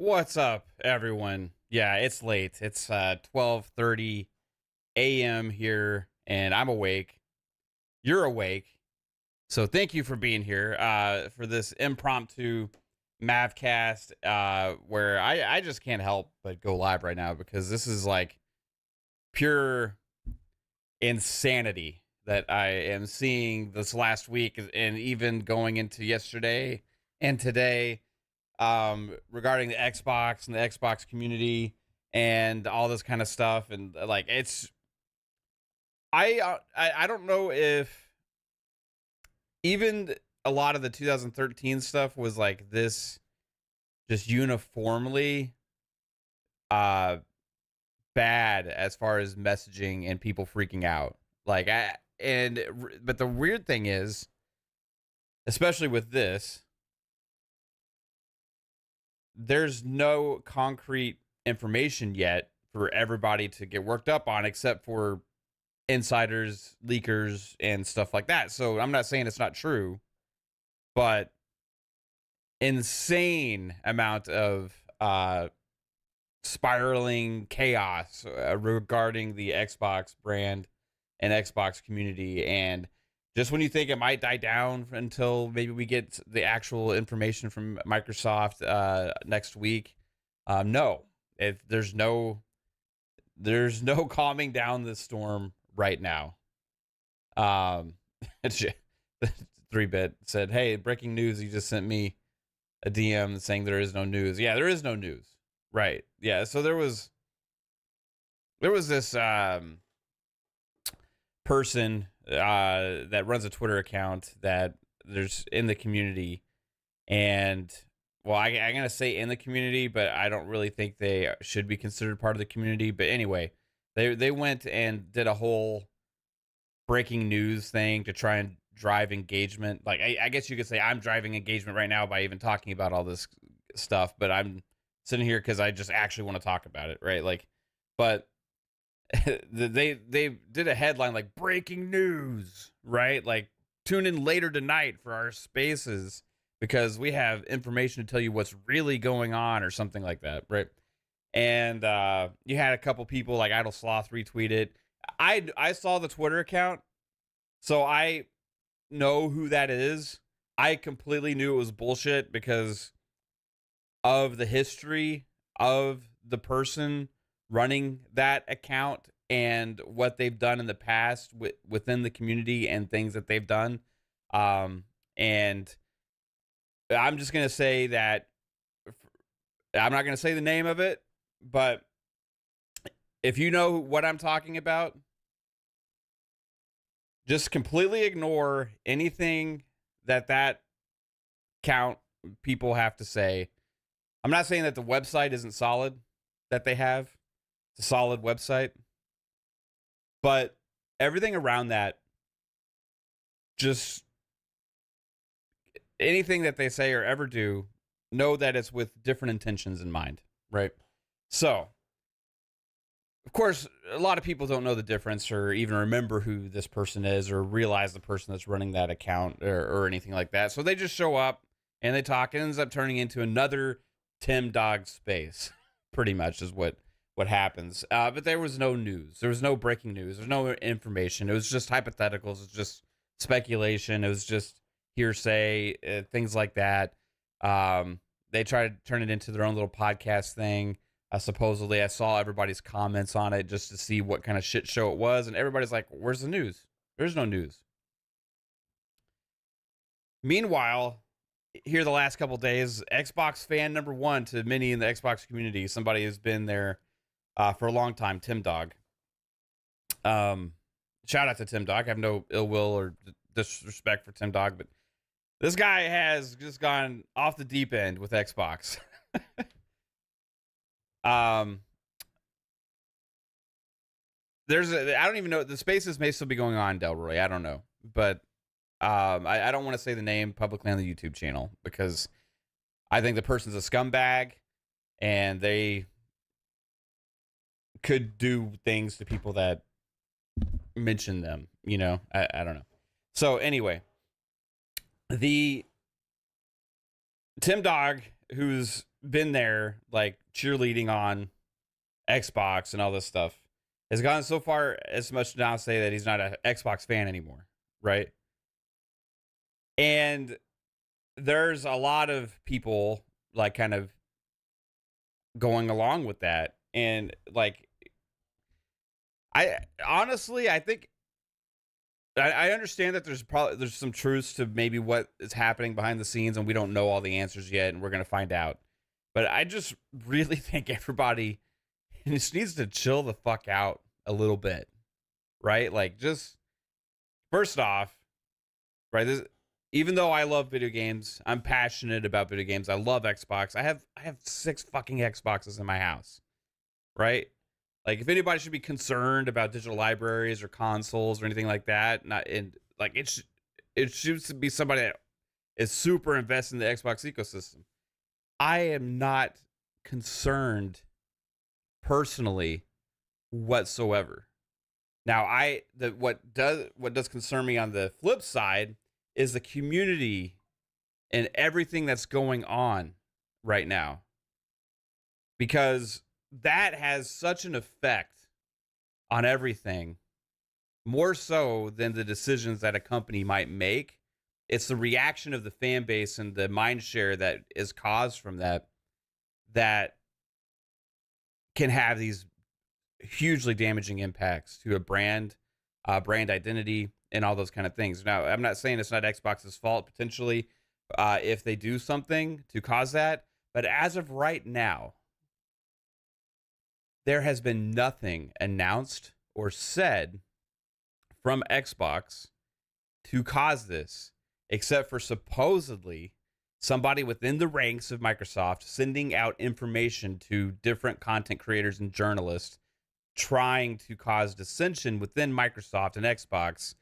What's up, everyone? Yeah, it's late. It's 12:30 a.m. here, and I'm awake. You're awake. So thank you for being here for this impromptu Mavcast where I just can't help but go live right now because this is like pure insanity that I am seeing this last week and even going into yesterday and today regarding the Xbox and the Xbox community and all this kind of stuff. And like it's I don't know if even a lot of the 2013 stuff was like this just uniformly uh bad as far as messaging and people freaking out. Like I and but the weird thing is, especially with this, there's no concrete information yet for everybody to get worked up on except for insiders, leakers, and stuff like that. So I'm not saying it's not true, but insane amount of spiraling chaos regarding the Xbox brand and Xbox community. And just when you think it might die down until maybe we get the actual information from Microsoft next week, no, if there's no calming down the storm right now. Um, 3-bit said, "Hey, breaking news! You just sent me a DM saying there is no news. Yeah, there is no news. Right? Yeah. So there was this person that runs a Twitter account that there's in the community, and well, I'm gonna say in the community, but I don't really think they should be considered part of the community. But anyway, they went and did a whole breaking news thing to try and drive engagement. Like I guess you could say I'm driving engagement right now by even talking about all this stuff, but I'm sitting here because I just actually want to talk about it, right? Like, but they did a headline like breaking news, right? Like tune in later tonight for our spaces because we have information to tell you what's really going on or something like that, right? And you had a couple people like Idle Sloth retweet it. I saw the Twitter account, so I know who that is. I completely knew it was bullshit because of the history of the person running that account and what they've done in the past within the community and things that they've done. And I'm just going to say that I'm not going to say the name of it, but if you know what I'm talking about, just completely ignore anything that count people have to say. I'm not saying that the website isn't solid that they have. It's a solid website. But everything around that, just anything that they say or ever do, know that it's with different intentions in mind, right? So, of course, a lot of people don't know the difference or even remember who this person is or realize the person that's running that account or anything like that. So they just show up and they talk. It ends up turning into another Tim Dog space, pretty much is what happens. But there was no news. There was no breaking news. There's no information. It was just hypotheticals. It was just speculation. It was just hearsay, things like that. They tried to turn it into their own little podcast thing. Supposedly, I saw everybody's comments on it just to see what kind of shit show it was, and everybody's like, "Where's the news? There's no news." Meanwhile, here the last couple days, Xbox fan number one to many in the Xbox community, somebody who's been there for a long time, Tim Dog. Shout out to Tim Dog. I have no ill will or disrespect for Tim Dog, but this guy has just gone off the deep end with Xbox. I don't even know, the spaces may still be going on, Delroy. I don't know, but I don't want to say the name publicly on the YouTube channel because I think the person's a scumbag and they could do things to people that mention them. I don't know. So anyway, the Tim Dog, who's been there, like cheerleading on Xbox and all this stuff, has gone so far as much to now say that he's not an Xbox fan anymore, right? And there's a lot of people like kind of going along with that, and like I honestly, I think I understand that there's some truths to maybe what is happening behind the scenes, and we don't know all the answers yet, and we're gonna find out. But I just really think everybody just needs to chill the fuck out a little bit, right? Like, just first off, right? Even though I love video games, I'm passionate about video games. I love Xbox. I have 6 fucking Xboxes in my house, right? Like, if anybody should be concerned about digital libraries or consoles or anything like that, not in like it should be somebody that is super invested in the Xbox ecosystem. I am not concerned personally whatsoever. Now, what does concern me on the flip side is the community and everything that's going on right now, because that has such an effect on everything, more so than the decisions that a company might make. It's the reaction of the fan base and the mind share that is caused from that can have these hugely damaging impacts to a brand, brand identity, and all those kind of things. Now, I'm not saying it's not Xbox's fault potentially if they do something to cause that, but as of right now, there has been nothing announced or said from Xbox to cause this, except for supposedly somebody within the ranks of Microsoft sending out information to different content creators and journalists, trying to cause dissension within Microsoft and Xbox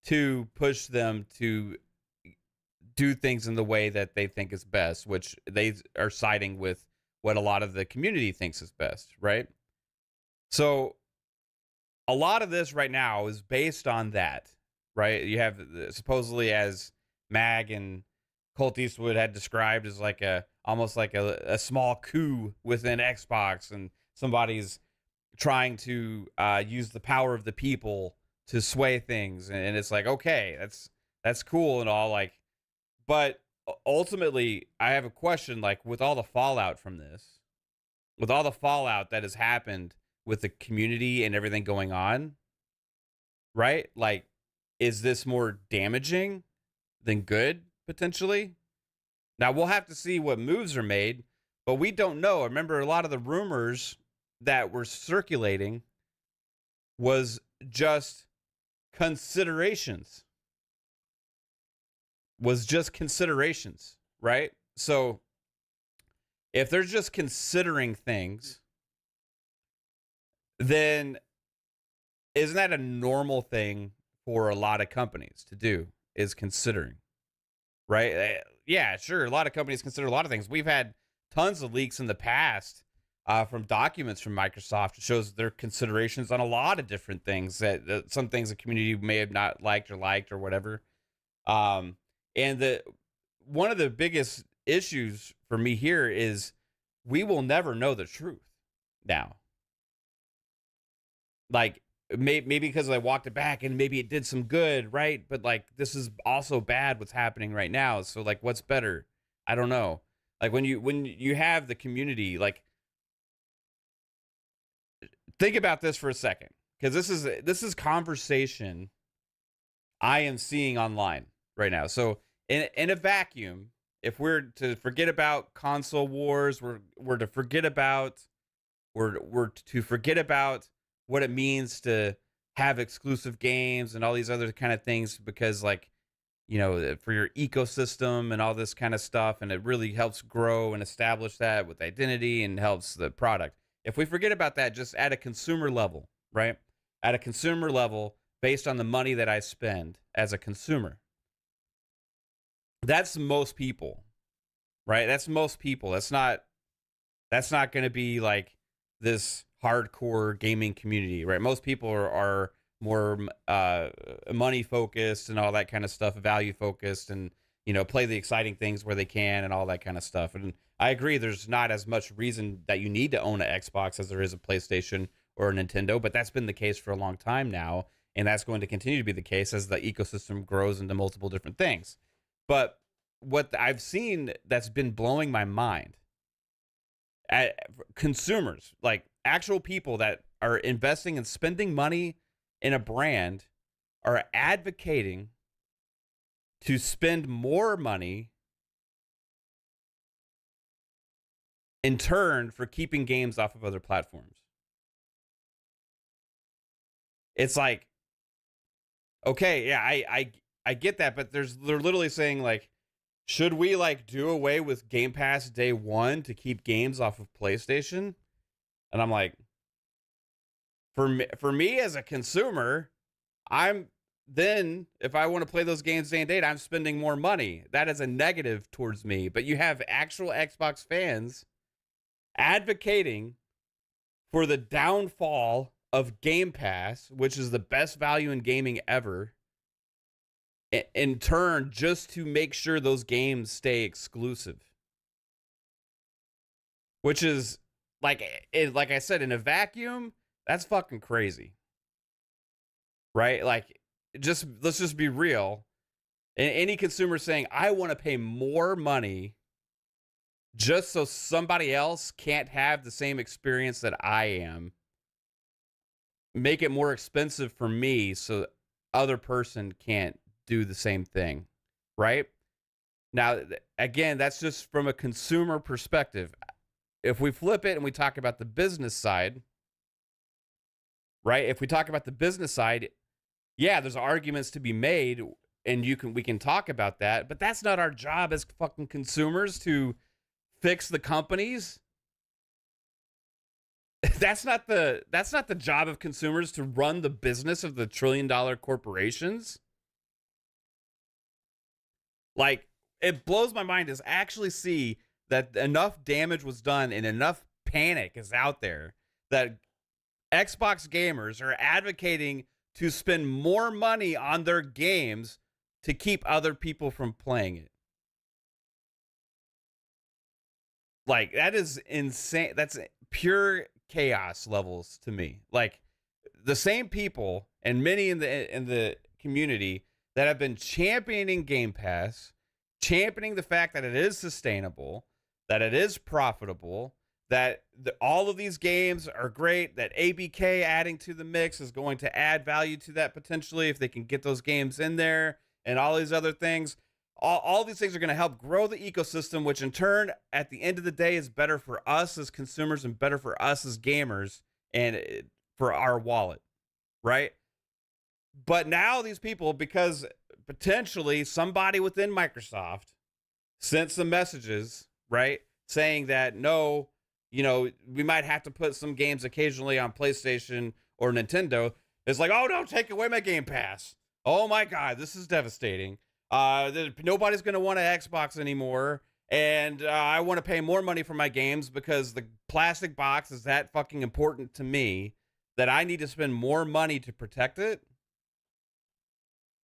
to push them to do things in the way that they think is best, which they are siding with what a lot of the community thinks is best, right? So a lot of this right now is based on that, right? You have supposedly, as Mag and Colt Eastwood had described, as like almost like a small coup within Xbox, and somebody's trying to use the power of the people to sway things, and it's like, okay, that's cool and all, like, but ultimately I have a question, like, with all the fallout from this, with all the fallout that has happened with the community and everything going on, right? Like, is this more damaging than good potentially? Now we'll have to see what moves are made, but we don't know. Remember, a lot of the rumors that were circulating was just considerations. Right? So if they're just considering things, then isn't that a normal thing for a lot of companies to do, is considering, right? Yeah, sure. A lot of companies consider a lot of things. We've had tons of leaks in the past from documents from Microsoft. It shows their considerations on a lot of different things, that some things the community may have not liked or whatever. And one of the biggest issues for me here is we will never know the truth now. Like, maybe because I walked it back and maybe it did some good, right? But like, this is also bad what's happening right now. So like, what's better? I don't know. Like, when you have the community, like, think about this for a second, because this is conversation I am seeing online right now. So in a vacuum, if we're to forget about console wars, we're to forget about what it means to have exclusive games and all these other kind of things, because, like, you know, for your ecosystem and all this kind of stuff, and it really helps grow and establish that with identity and helps the product. If we forget about that, just at a consumer level, right? At a consumer level, based on the money that I spend as a consumer, that's most people, right? That's most people. That's not going to be like this hardcore gaming community, right? Most people are more money focused and all that kind of stuff, value focused, and play the exciting things where they can and all that kind of stuff. And I agree, there's not as much reason that you need to own an Xbox as there is a PlayStation or a Nintendo, but that's been the case for a long time now. And that's going to continue to be the case as the ecosystem grows into multiple different things. But what I've seen that's been blowing my mind, consumers, like actual people that are investing and spending money in a brand, are advocating to spend more money in turn for keeping games off of other platforms. It's like, okay, yeah, I get that, but they're literally saying like, should we like do away with Game Pass day one to keep games off of PlayStation? And I'm like, for me as a consumer, if I want to play those games day and date, I'm spending more money. That is a negative towards me. But you have actual Xbox fans advocating for the downfall of Game Pass, which is the best value in gaming ever, in turn, just to make sure those games stay exclusive. Which is, like I said, in a vacuum, that's fucking crazy. Right? Like, let's just be real. Any consumer saying, I want to pay more money just so somebody else can't have the same experience that I am, make it more expensive for me so other person can't do the same thing, right? Now, again, that's just from a consumer perspective. If we flip it and we talk about the business side, right? If we talk about the business side, yeah, there's arguments to be made, and we can talk about that, but that's not our job as fucking consumers to fix the companies. That's not the job of consumers to run the business of the trillion-dollar corporations. Like, it blows my mind to actually see that enough damage was done and enough panic is out there that Xbox gamers are advocating to spend more money on their games to keep other people from playing it. Like, that is insane. That's pure chaos levels to me. Like, the same people and many in the community that have been championing Game Pass, championing the fact that it is sustainable, that it is profitable, that all of these games are great, that ABK adding to the mix is going to add value to that potentially if they can get those games in there, and all these other things. All these things are going to help grow the ecosystem, which in turn, at the end of the day, is better for us as consumers and better for us as gamers and for our wallet, right? But now these people, because potentially somebody within Microsoft sent some messages, right, saying that, no, we might have to put some games occasionally on PlayStation or Nintendo. It's like, oh, no, take away my Game Pass. Oh, my God, this is devastating. Nobody's going to want an Xbox anymore, and I want to pay more money for my games because the plastic box is that fucking important to me that I need to spend more money to protect it.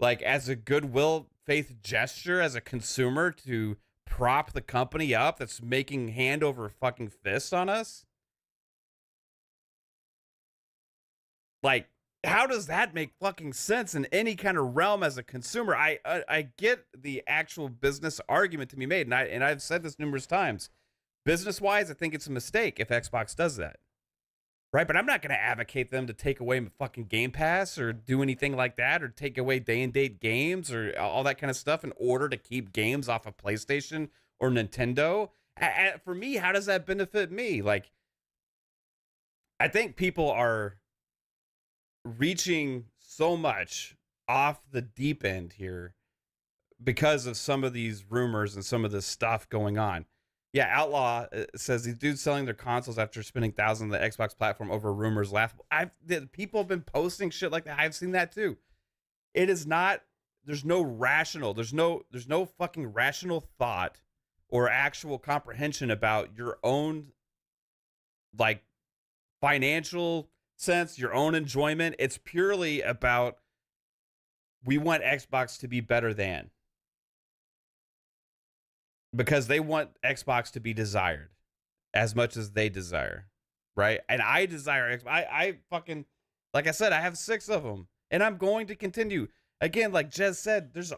Like, as a goodwill faith gesture as a consumer to prop the company up that's making hand over fucking fist on us. Like, how does that make fucking sense in any kind of realm as a consumer? I get the actual business argument to be made, and I've said this numerous times. Business wise, I think it's a mistake if Xbox does that, right? But I'm not going to advocate them to take away fucking Game Pass or do anything like that, or take away day and date games or all that kind of stuff in order to keep games off of PlayStation or Nintendo. For me, how does that benefit me? Like, I think people are reaching so much off the deep end here because of some of these rumors and some of this stuff going on. Yeah, Outlaw says these dudes selling their consoles after spending thousands on the Xbox platform over rumors laughable. People have been posting shit like that. I've seen that too. It is not, there's no fucking rational thought or actual comprehension about your own like financial sense, your own enjoyment. It's purely about, we want Xbox to be better than. because they want Xbox to be desired as much as they desire, right? And I desire Xbox. I fucking, like I said, I have 6 of them, and I'm going to continue. Again, like Jez said, there's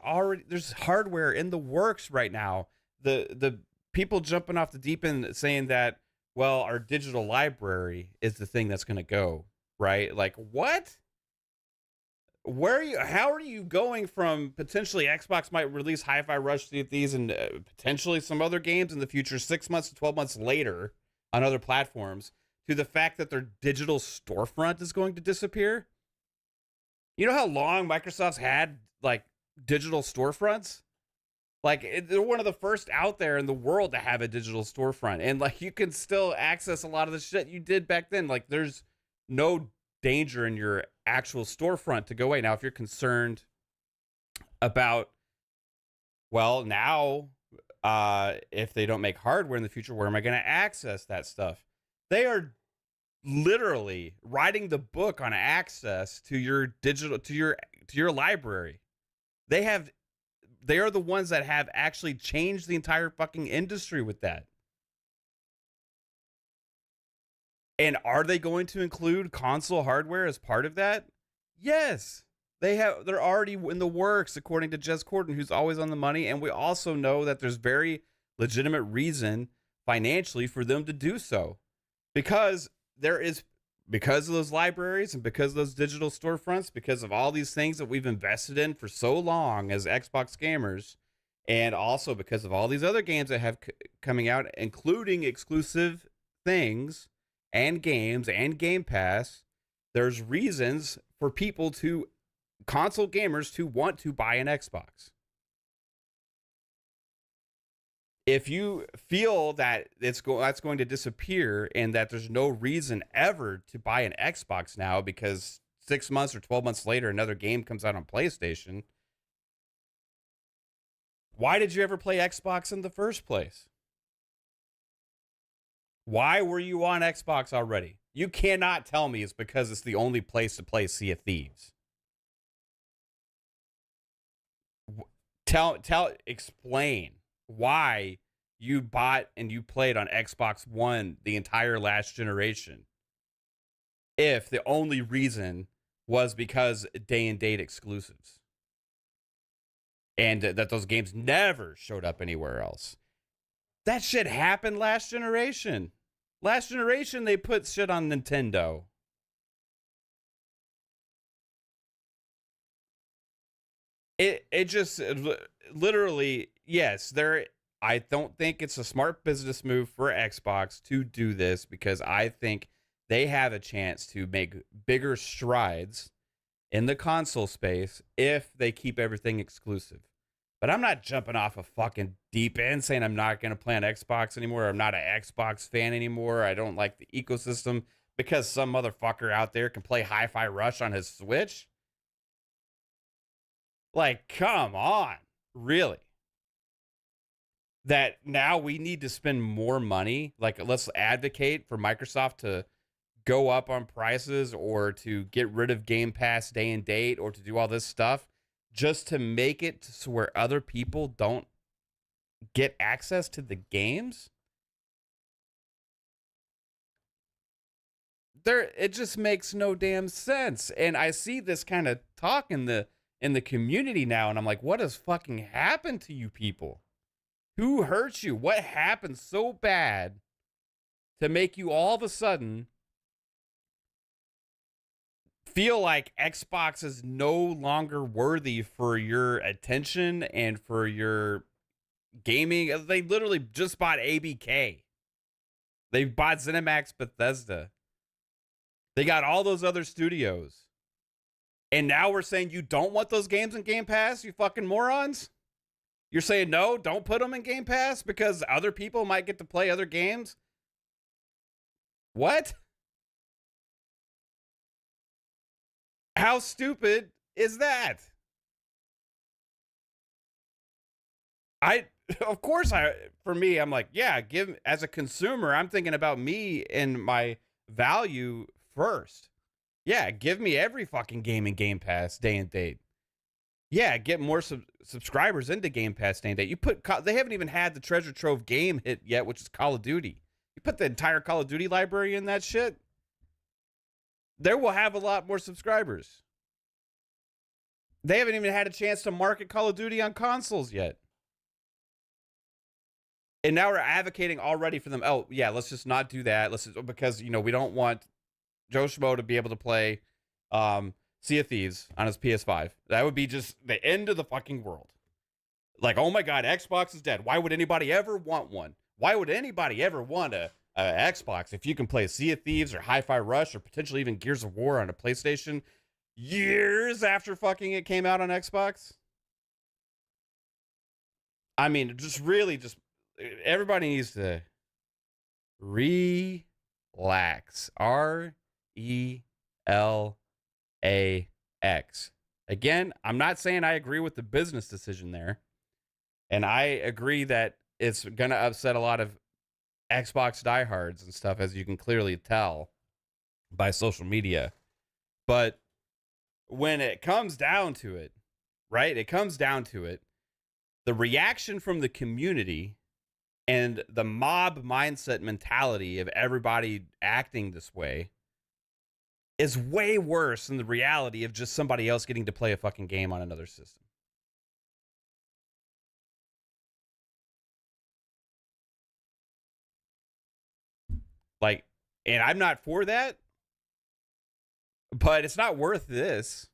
hardware in the works right now. The people jumping off the deep end saying that, well, our digital library is the thing that's going to go, right? Like, what? Where are you? How are you going from potentially Xbox might release Hi-Fi Rush these and potentially some other games in the future, 6 months to 12 months later on other platforms, to the fact that their digital storefront is going to disappear? You know how long Microsoft's had like digital storefronts? Like, they're one of the first out there in the world to have a digital storefront, and like you can still access a lot of the shit you did back then. Like, there's no danger in your actual storefront to go away. Now, if you're concerned about, well, now if they don't make hardware in the future, where am I going to access that stuff? They are literally writing the book on access to your digital, to your library. They are the ones that have actually changed the entire fucking industry with that. And are they going to include console hardware as part of that? Yes. They're already in the works, according to Jez Corden, who's always on the money. And we also know that there's very legitimate reason financially for them to do so. Because of those libraries and because of those digital storefronts, because of all these things that we've invested in for so long as Xbox gamers, and also because of all these other games that have coming out, including exclusive things and games and Game Pass, there's reasons for console gamers to want to buy an Xbox. If you feel that that's going to disappear and that there's no reason ever to buy an Xbox now because 6 months or 12 months later another game comes out on PlayStation, why did you ever play Xbox in the first place? Why were you on Xbox already? You cannot tell me it's because it's the only place to play Sea of Thieves. Explain why you bought and you played on Xbox One the entire last generation, if the only reason was because day and date exclusives and that those games never showed up anywhere else. That shit happened last generation. Last generation, they put shit on Nintendo. It just literally, yes, I don't think it's a smart business move for Xbox to do this, because I think they have a chance to make bigger strides in the console space if they keep everything exclusive. But I'm not jumping off a fucking deep end saying I'm not going to play on Xbox anymore. I'm not an Xbox fan anymore. I don't like the ecosystem because some motherfucker out there can play Hi-Fi Rush on his Switch. Like, come on. Really? That now we need to spend more money? Like, let's advocate for Microsoft to go up on prices or to get rid of Game Pass day and date or to do all this stuff just to make it so where other people don't get access to the games? It just makes no damn sense. And I see this kind of talk in the community now, and I'm like, what has fucking happened to you people? Who hurt you? What happened so bad to make you all of a sudden feel like Xbox is no longer worthy for your attention and for your gaming? They literally just bought ABK. They bought ZeniMax Bethesda. They got all those other studios. And now we're saying you don't want those games in Game Pass, you fucking morons? You're saying no, don't put them in Game Pass because other people might get to play other games? What? How stupid is that? For me, I'm like, yeah, as a consumer, I'm thinking about me and my value first. Yeah, give me every fucking game in Game Pass, day and date. Yeah, get more subscribers into Game Pass name that you put. They haven't even had the treasure trove game hit yet, which is Call of Duty. You put the entire Call of Duty library in that shit, there will have a lot more subscribers. They haven't even had a chance to market Call of Duty on consoles yet. And now we're advocating already for them. Oh, yeah, let's just not do that. Because, we don't want Joe Schmo to be able to play Sea of Thieves on his PS5. That would be just the end of the fucking world. Like, oh my God, Xbox is dead. Why would anybody ever want one? Why would anybody ever want a Xbox if you can play Sea of Thieves or Hi-Fi Rush or potentially even Gears of War on a PlayStation years after fucking it came out on Xbox? I mean, just really everybody needs to relax. RELAX. Again, I'm not saying I agree with the business decision there. And I agree that it's going to upset a lot of Xbox diehards and stuff, as you can clearly tell by social media. But when it comes down to it, right? It comes down to it. The reaction from the community and the mob mindset mentality of everybody acting this way is way worse than the reality of just somebody else getting to play a fucking game on another system. Like, and I'm not for that, but it's not worth this.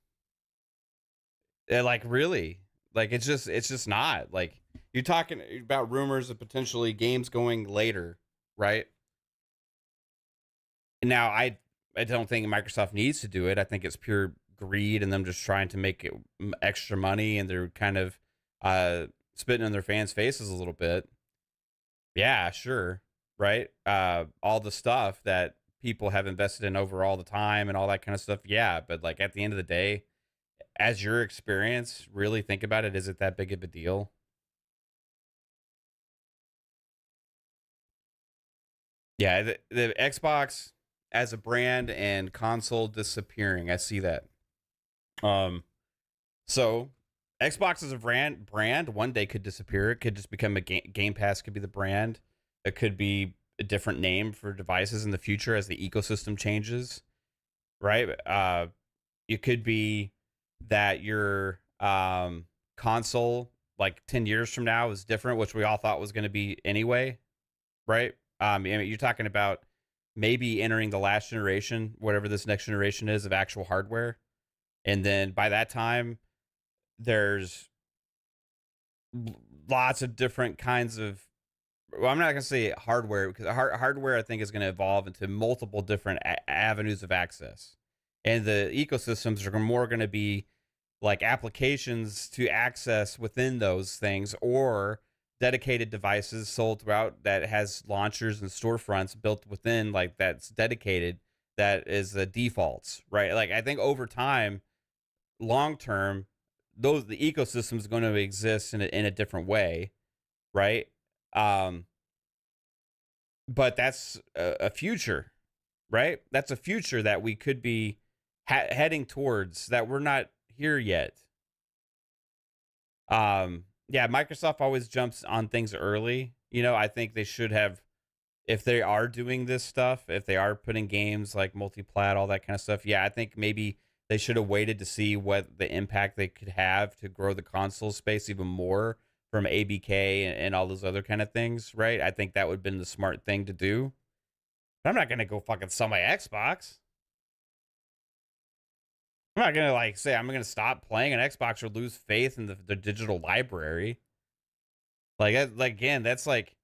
Like, really, like it's just not. Like, you're talking about rumors of potentially games going later, right? Now, I don't think Microsoft needs to do it. I think it's pure greed and them just trying to make it extra money, and they're kind of spitting in their fans' faces a little bit. Yeah, sure, right? All the stuff that people have invested in over all the time and all that kind of stuff. Yeah, but like at the end of the day, as your experience, really think about it. Is it that big of a deal? Yeah, the Xbox as a brand and console disappearing. I see that. Um, so Xbox as a brand one day could disappear. It could just become a Game Pass could be the brand. It could be a different name for devices in the future as the ecosystem changes, right? It could be that your console like 10 years from now is different, which we all thought was going to be anyway, right? I mean, you're talking about maybe entering the last generation, whatever this next generation is of actual hardware. And then by that time, there's lots of different kinds of, well, I'm not going to say hardware because hardware I think is going to evolve into multiple different avenues of access. And the ecosystems are more going to be like applications to access within those things, or dedicated devices sold throughout that has launchers and storefronts built within, like that's dedicated, that is the defaults, right? Like I think over time, long term, the ecosystem is going to exist in a different way, right? Um, but that's a future, right? That's a future that we could be heading towards, that we're not here yet. Yeah, Microsoft always jumps on things early. I think they should have, if they are doing this stuff, if they are putting games like multi-plat, all that kind of stuff. Yeah, I think maybe they should have waited to see what the impact they could have to grow the console space even more from ABK and all those other kind of things, right? I think that would have been the smart thing to do. But I'm not gonna go fucking sell my Xbox. I'm not gonna like say I'm gonna stop playing an Xbox or lose faith in the digital library. Like again, that's like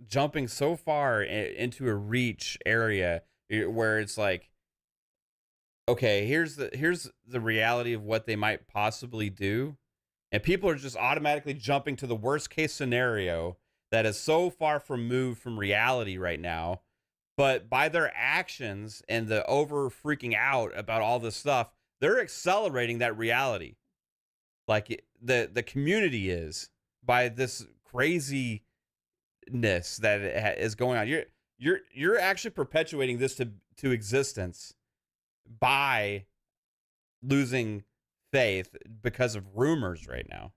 jumping so far into a reach area where it's like, okay, here's the reality of what they might possibly do, and people are just automatically jumping to the worst case scenario that is so far removed from reality right now. But by their actions and the over freaking out about all this stuff, they're accelerating that reality. Like the community is, by this craziness that is going on. You're actually perpetuating this to existence by losing faith because of rumors right now.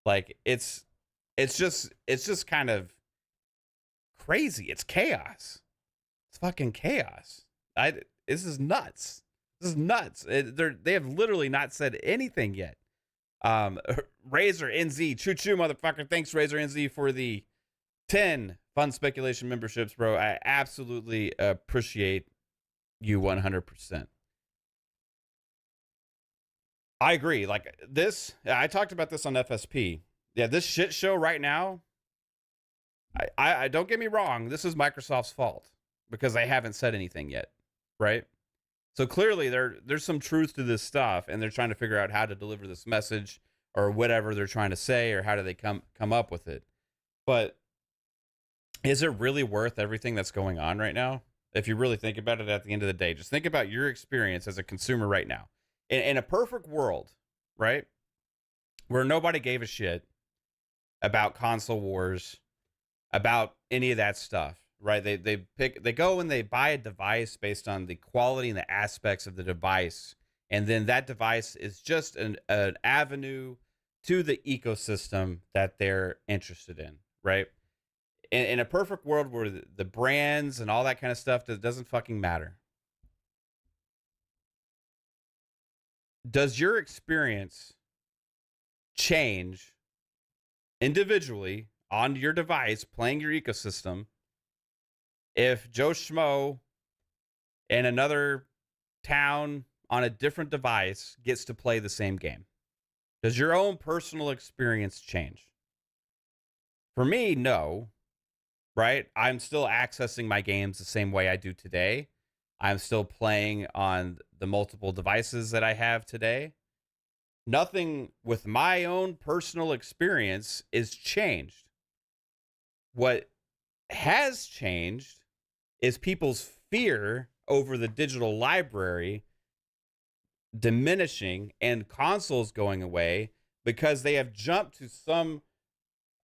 Like it's just kind of crazy. It's chaos. It's fucking chaos. This is nuts. This is nuts. They have literally not said anything yet. Razor NZ, choo choo, motherfucker. Thanks, Razor NZ, for the 10 Fun Speculation memberships, bro. I absolutely appreciate you 100%. I agree. Like this, I talked about this on FSP. Yeah, this shit show right now. I don't get me wrong. This is Microsoft's fault because they haven't said anything yet, right? So clearly there's some truth to this stuff, and they're trying to figure out how to deliver this message or whatever they're trying to say, or how do they come up with it. But is it really worth everything that's going on right now? If you really think about it at the end of the day, just think about your experience as a consumer right now. In a perfect world, right, where nobody gave a shit about console wars, about any of that stuff, right? They go and they buy a device based on the quality and the aspects of the device, and then that device is just an avenue to the ecosystem that they're interested in, right? In a perfect world where the brands and all that kind of stuff doesn't fucking matter. Does your experience change individually on your device playing your ecosystem if Joe Schmo in another town on a different device gets to play the same game? Does your own personal experience change? For me, no. Right? I'm still accessing my games the same way I do today. I'm still playing on the multiple devices that I have today. Nothing with my own personal experience is changed. What has changed is people's fear over the digital library diminishing and consoles going away because they have jumped to some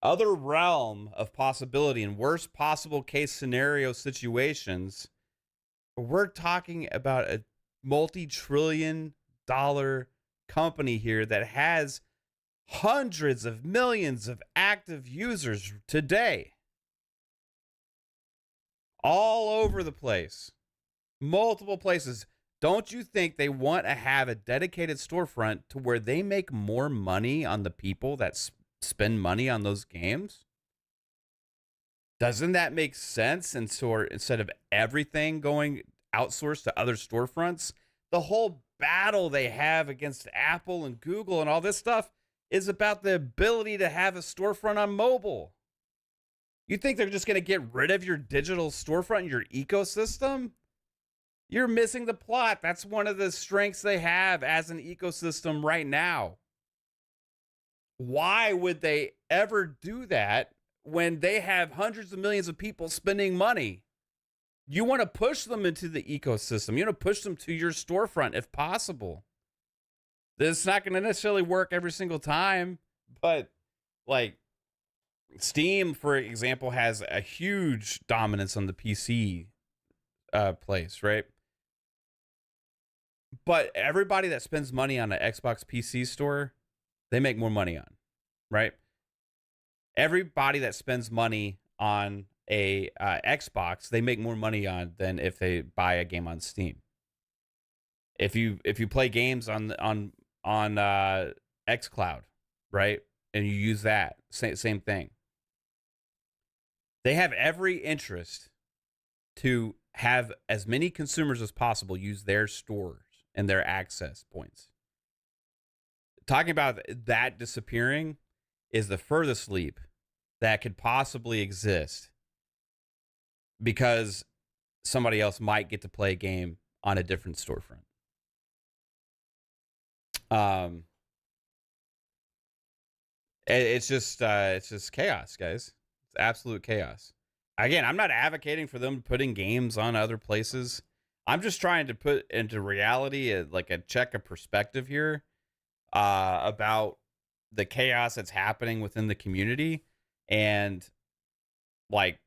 other realm of possibility and worst possible case scenario situations. We're talking about a multi-trillion-dollar company here that has hundreds of millions of active users today, all over the place, multiple places. Don't you think they want to have a dedicated storefront to where they make more money on the people that spend money on those games? Doesn't that make sense? And so instead of everything going outsourced to other storefronts, the whole battle they have against Apple and Google and all this stuff is about the ability to have a storefront on mobile. You think they're just going to get rid of your digital storefront, your ecosystem? You're missing the plot. That's one of the strengths they have as an ecosystem right now. Why would they ever do that when they have hundreds of millions of people spending money? You want to push them into the ecosystem. You want to push them to your storefront if possible. This is not going to necessarily work every single time, but like Steam, for example, has a huge dominance on the PC place, right? But everybody that spends money on an Xbox PC store, they make more money on, right? Everybody that spends money on a Xbox, they make more money on than if they buy a game on Steam. If you play games on xCloud, right, and you use that, same thing. They have every interest to have as many consumers as possible use their stores and their access points. Talking about that disappearing is the furthest leap that could possibly exist, because somebody else might get to play a game on a different storefront. It's just chaos, guys. It's absolute chaos. Again, I'm not advocating for them putting games on other places. I'm just trying to put into reality a check of perspective here about the chaos that's happening within the community. And like,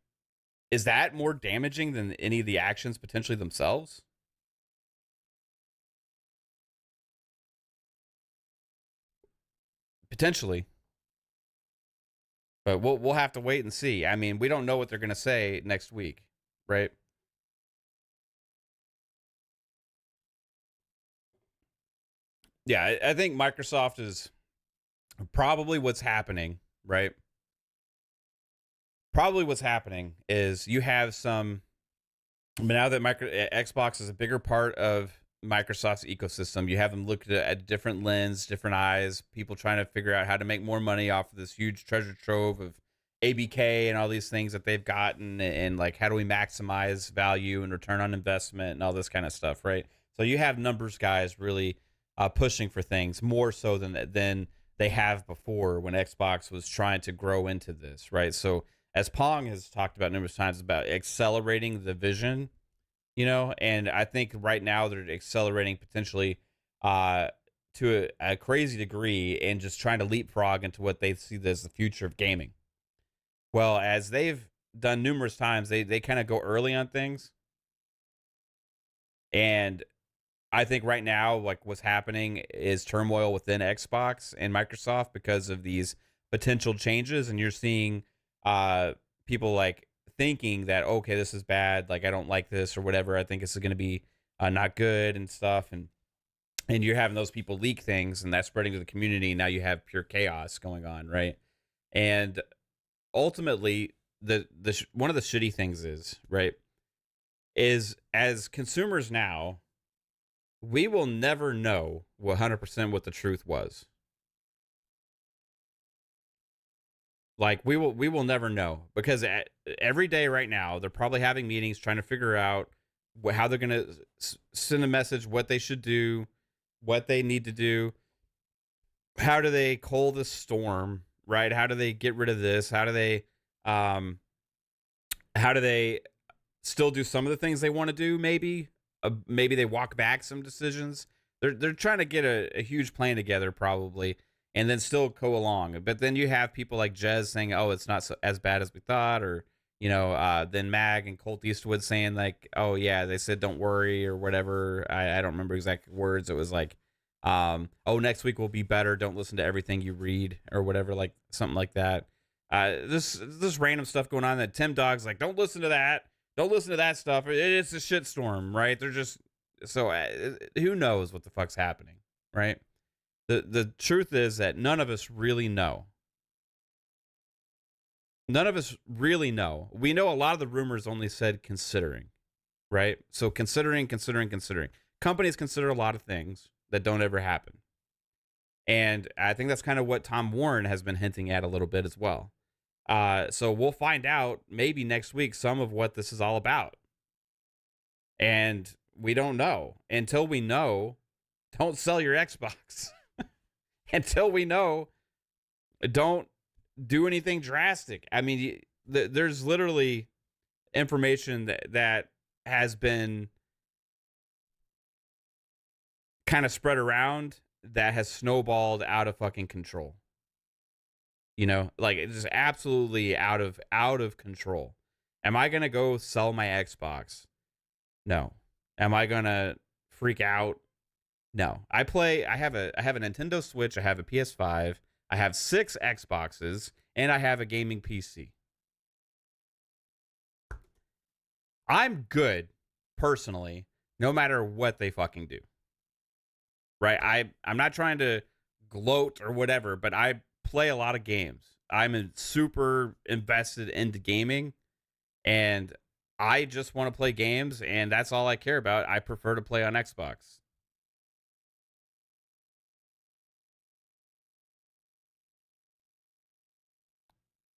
is that more damaging than any of the actions potentially themselves? Potentially, but we'll have to wait and see. I mean, we don't know what they're gonna say next week, right? Yeah, I think Microsoft is probably what's happening, right? Probably what's happening is you have some. But now that Xbox is a bigger part of Microsoft's ecosystem, you have them look at a different lens, different eyes. People trying to figure out how to make more money off of this huge treasure trove of ABK and all these things that they've gotten, and like how do we maximize value and return on investment and all this kind of stuff, right? So you have numbers guys really pushing for things more so than they have before when Xbox was trying to grow into this, right? So as Pong has talked about numerous times about accelerating the vision, and I think right now they're accelerating potentially uh, to a crazy degree and just trying to leapfrog into what they see as the future of gaming. Well, as they've done numerous times, they kind of go early on things, and I think right now, like what's happening is turmoil within Xbox and Microsoft because of these potential changes, and you're seeing uh, people like thinking that okay, this is bad, like I don't like this or whatever. I think this is going to be not good and stuff, and you're having those people leak things, and that's spreading to the community. Now you have pure chaos going on, right? And ultimately, one of the shitty things is right is as consumers now we will never know 100% what the truth was. Like we will never know because every day right now they're probably having meetings trying to figure out how they're going to send a message, what they should do, what they need to do. How do they cool the storm, right? How do they get rid of this? Um how do they still do some of the things they want to do maybe they walk back some decisions. They're trying to get a huge plan together probably, and then still go along. But then you have people like Jez saying, "Oh, it's not as bad as we thought," or then Mag and Colt Eastwood saying like, "Oh yeah, they said don't worry" or whatever. I don't remember exact words. It was like, "Oh, next week will be better. Don't listen to everything you read" or whatever, like something like that. This random stuff going on that Tim Dog's like, "Don't listen to that. Don't listen to that stuff. It's a shitstorm, right?" They're just so who knows what the fuck's happening, right? The truth is that none of us really know. None of us really know. We know a lot of the rumors only said considering, right? So considering. Companies consider a lot of things that don't ever happen. And I think that's kind of what Tom Warren has been hinting at a little bit as well. So we'll find out maybe next week some of what this is all about. And we don't know. Until we know, don't sell your Xbox. Until we know, don't do anything drastic. I mean, there's literally information that has been kind of spread around that has snowballed out of fucking control. Like it's just absolutely out of control. Am I gonna go sell my Xbox? No. Am I gonna freak out? No. I have a Nintendo Switch, I have a PS5, I have 6 Xboxes, and I have a gaming PC. I'm good, personally, no matter what they fucking do. Right? I'm not trying to gloat or whatever, but I play a lot of games. I'm super invested into gaming, and I just want to play games, and that's all I care about. I prefer to play on Xbox.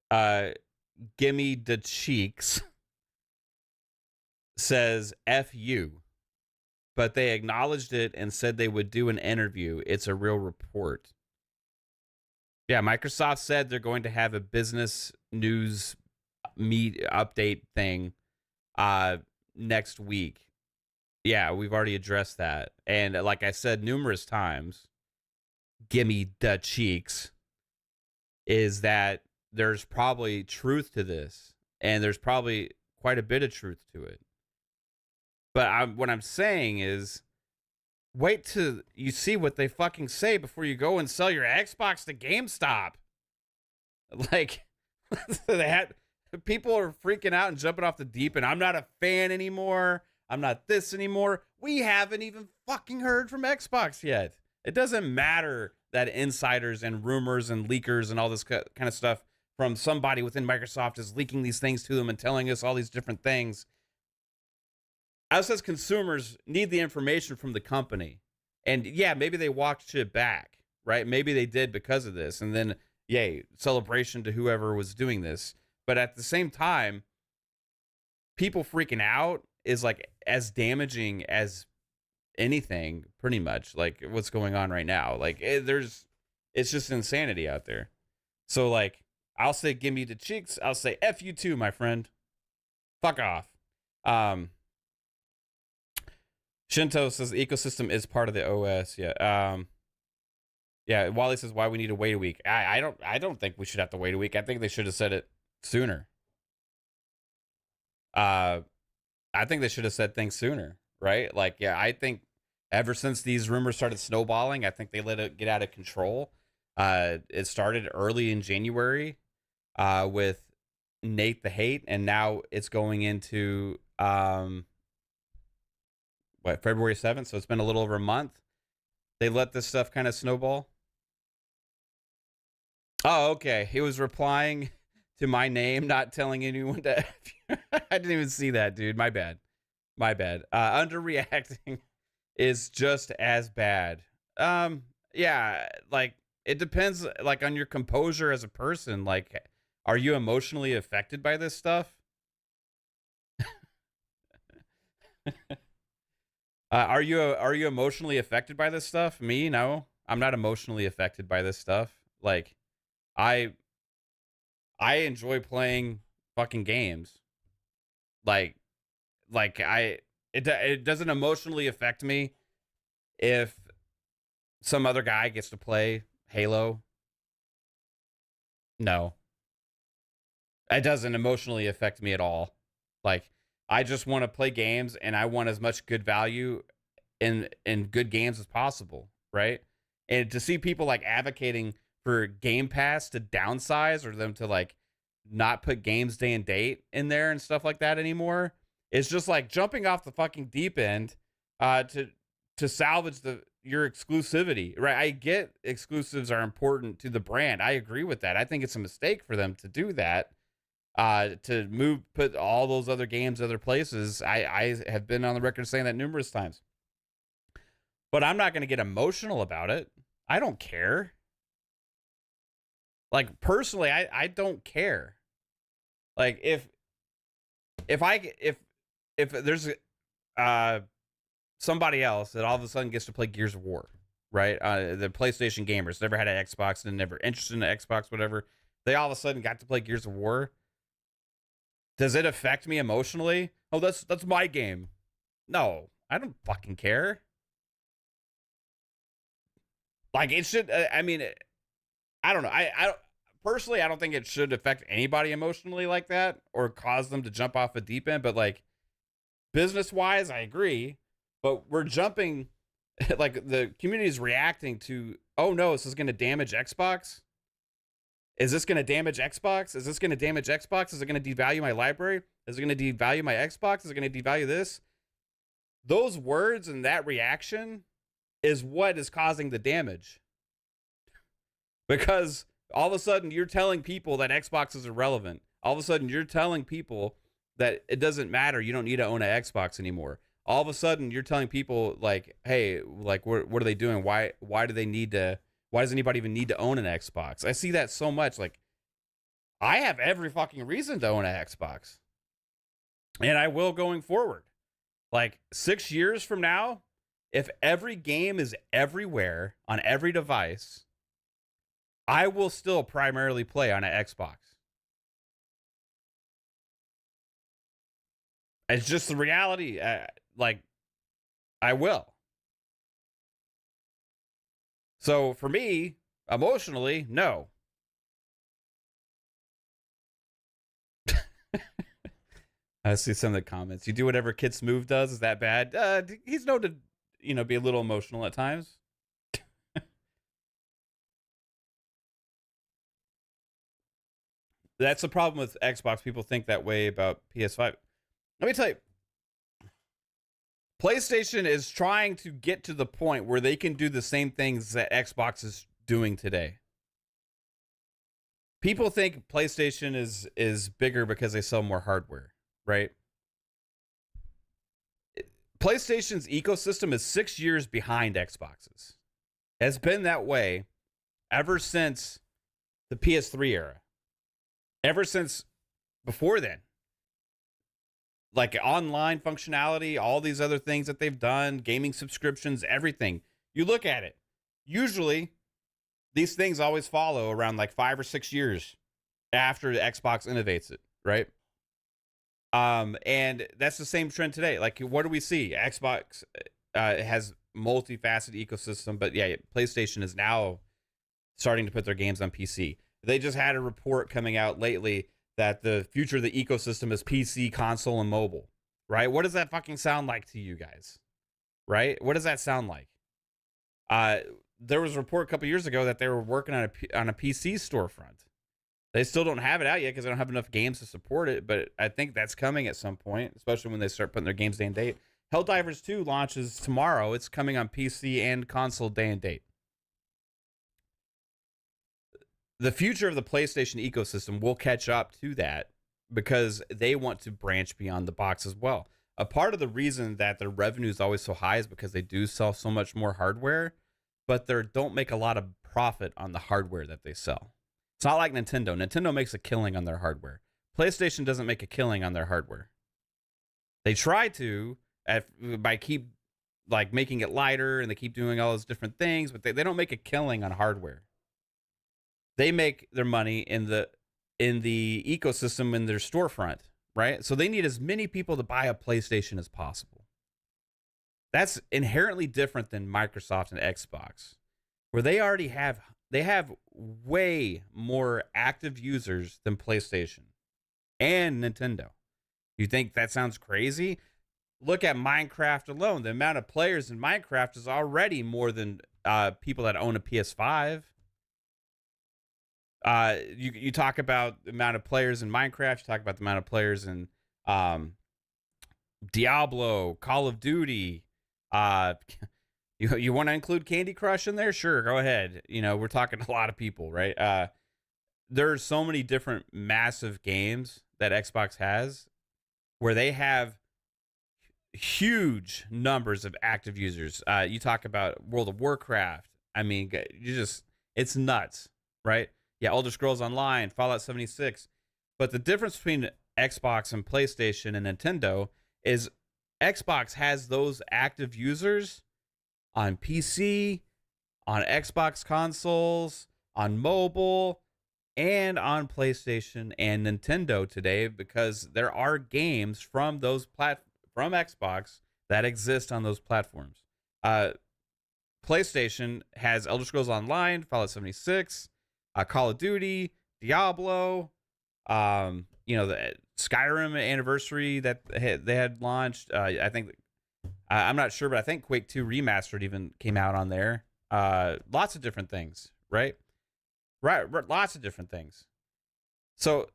Uh, Gimme the Cheeks says F you, but they acknowledged it and said they would do an interview. It's a real report. Yeah, Microsoft said they're going to have a business news meet update thing next week. Yeah, we've already addressed that. And like I said numerous times, gimme the cheeks, is that there's probably truth to this. And there's probably quite a bit of truth to it. But what I'm saying is wait till you see what they fucking say before you go and sell your Xbox to GameStop. Like, they had people are freaking out and jumping off the deep end. I'm not a fan anymore. I'm not this anymore. We haven't even fucking heard from Xbox yet. It doesn't matter that insiders and rumors and leakers and all this kind of stuff from somebody within Microsoft is leaking these things to them and telling us all these different things. Us as consumers need the information from the company. And yeah, maybe they walked shit back, right? Maybe they did because of this. And then, yay, celebration to whoever was doing this. But at the same time, people freaking out is like as damaging as anything, pretty much, like what's going on right now. Like it's just insanity out there. So like, I'll say give me the cheeks. I'll say F you too, my friend. Fuck off. Shinto says the ecosystem is part of the OS. Yeah. Yeah. Wally says why we need to wait a week. I don't think we should have to wait a week. I think they should have said it sooner. I think they should have said things sooner, right? Like, yeah, I think ever since these rumors started snowballing, I think they let it get out of control. It started early in January with Nate the Hate, and now it's going into February 7th, so it's been a little over a month. They let this stuff kind of snowball. Oh, okay. He was replying to my name, not telling anyone to F you. I didn't even see that, dude. My bad. Underreacting is just as bad. Yeah, like it depends like on your composure as a person. Like, are you emotionally affected by this stuff? Are you emotionally affected by this stuff? Me, no. I'm not emotionally affected by this stuff. Like, I enjoy playing fucking games. Like it doesn't emotionally affect me if some other guy gets to play Halo. No. It doesn't emotionally affect me at all. Like, I just want to play games and I want as much good value in good games as possible, right? And to see people like advocating for Game Pass to downsize or them to like not put games day and date in there and stuff like that anymore, it's just like jumping off the fucking deep end to salvage your exclusivity, right? I get exclusives are important to the brand. I agree with that. I think it's a mistake for them to do that. To put all those other games other places. I have been on the record saying that numerous times. But I'm not going to get emotional about it. I don't care. Like, personally, I don't care. Like, if there's somebody else that all of a sudden gets to play Gears of War, right? The PlayStation gamers never had an Xbox and never interested in an Xbox, whatever. They all of a sudden got to play Gears of War. Does it affect me emotionally? Oh, that's my game. No, I don't fucking care. Like, it should. I mean, I don't know. I personally, I don't think it should affect anybody emotionally like that or cause them to jump off a deep end. But like, business wise, I agree. But we're jumping. Like, the community is reacting to. Oh no, this is going to damage Xbox. Is this going to damage Xbox? Is this going to damage Xbox? Is it going to devalue my library? Is it going to devalue my Xbox? Is it going to devalue this? Those words and that reaction is what is causing the damage. Because all of a sudden you're telling people that Xbox is irrelevant. All of a sudden you're telling people that it doesn't matter. You don't need to own an Xbox anymore. All of a sudden you're telling people like, hey, like what are they doing? Why do they need to? Why does anybody even need to own an Xbox? I see that so much. Like, I have every fucking reason to own an Xbox. And I will going forward. Like, 6 years from now, if every game is everywhere on every device, I will still primarily play on an Xbox. It's just the reality. Like, I will. So for me, emotionally, no. I see some of the comments. You do whatever Kid Smooth does. Is that bad? He's known to be a little emotional at times. That's the problem with Xbox. People think that way about PS5. Let me tell you, PlayStation is trying to get to the point where they can do the same things that Xbox is doing today. People think PlayStation is bigger because they sell more hardware, right? PlayStation's ecosystem is 6 years behind Xbox's. Has been that way ever since the PS3 era. Ever since before then. Like online functionality, all these other things that they've done, gaming subscriptions, everything. You look at it. Usually, these things always follow around like 5 or 6 years after the Xbox innovates it, right? And that's the same trend today. Like, what do we see? Xbox has multifaceted ecosystem, but yeah, PlayStation is now starting to put their games on PC. They just had a report coming out lately that the future of the ecosystem is PC, console, and mobile, right? What does that fucking sound like to you guys, right? What does that sound like? There was a report a couple years ago that they were working on a PC storefront. They still don't have it out yet because they don't have enough games to support it, but I think that's coming at some point, especially when they start putting their games day and date. Helldivers 2 launches tomorrow. It's coming on PC and console day and date. The future of the PlayStation ecosystem will catch up to that because they want to branch beyond the box as well. A part of the reason that their revenue is always so high is because they do sell so much more hardware, but they don't make a lot of profit on the hardware that they sell. It's not like Nintendo. Nintendo makes a killing on their hardware. PlayStation doesn't make a killing on their hardware. They try to by keep like making it lighter, and they keep doing all those different things, but they don't make a killing on hardware. They make their money in the ecosystem in their storefront, right? So they need as many people to buy a PlayStation as possible. That's inherently different than Microsoft and Xbox, where they have way more active users than PlayStation and Nintendo. You think that sounds crazy? Look at Minecraft alone. The amount of players in Minecraft is already more than people that own a PS5. You talk about the amount of players in Minecraft. You talk about the amount of players in Diablo, Call of Duty. You want to include Candy Crush in there? Sure, go ahead. We're talking a lot of people, right? There's so many different massive games that Xbox has where they have huge numbers of active users. You talk about World of Warcraft. I mean, it's nuts, right? Yeah, Elder Scrolls Online, Fallout 76. But the difference between Xbox and PlayStation and Nintendo is Xbox has those active users on PC, on Xbox consoles, on mobile, and on PlayStation and Nintendo today because there are games from from Xbox that exist on those platforms. PlayStation has Elder Scrolls Online, Fallout 76, Call of Duty, Diablo, the Skyrim anniversary that they had launched. I think I'm not sure, but I think Quake 2 Remastered even came out on there. Lots of different things, right? Right, lots of different things. So,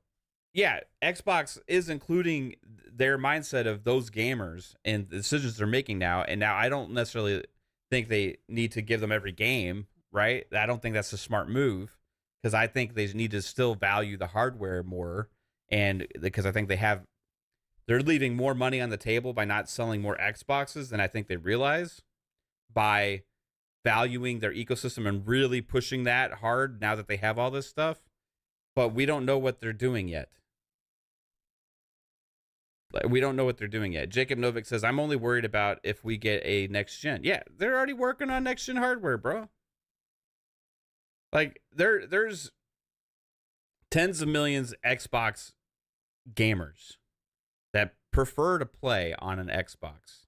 yeah, Xbox is including their mindset of those gamers and the decisions they're making now. And now I don't necessarily think they need to give them every game, right? I don't think that's a smart move because I think they need to still value the hardware more. And because I think they're leaving more money on the table by not selling more Xboxes than I think they realize by valuing their ecosystem and really pushing that hard now that they have all this stuff. But we don't know what they're doing yet. We don't know what they're doing yet. Jacob Novik says, I'm only worried about if we get a next gen. Yeah, they're already working on next gen hardware, bro. Like, there's tens of millions Xbox gamers that prefer to play on an Xbox.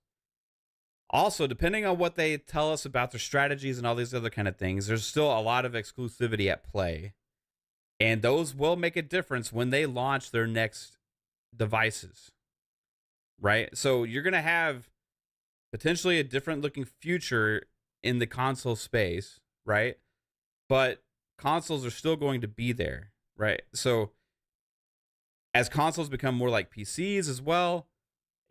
Also, depending on what they tell us about their strategies and all these other kind of things, there's still a lot of exclusivity at play. And those will make a difference when they launch their next devices. Right? So you're going to have potentially a different looking future in the console space, right? But consoles are still going to be there, right? So as consoles become more like PCs as well,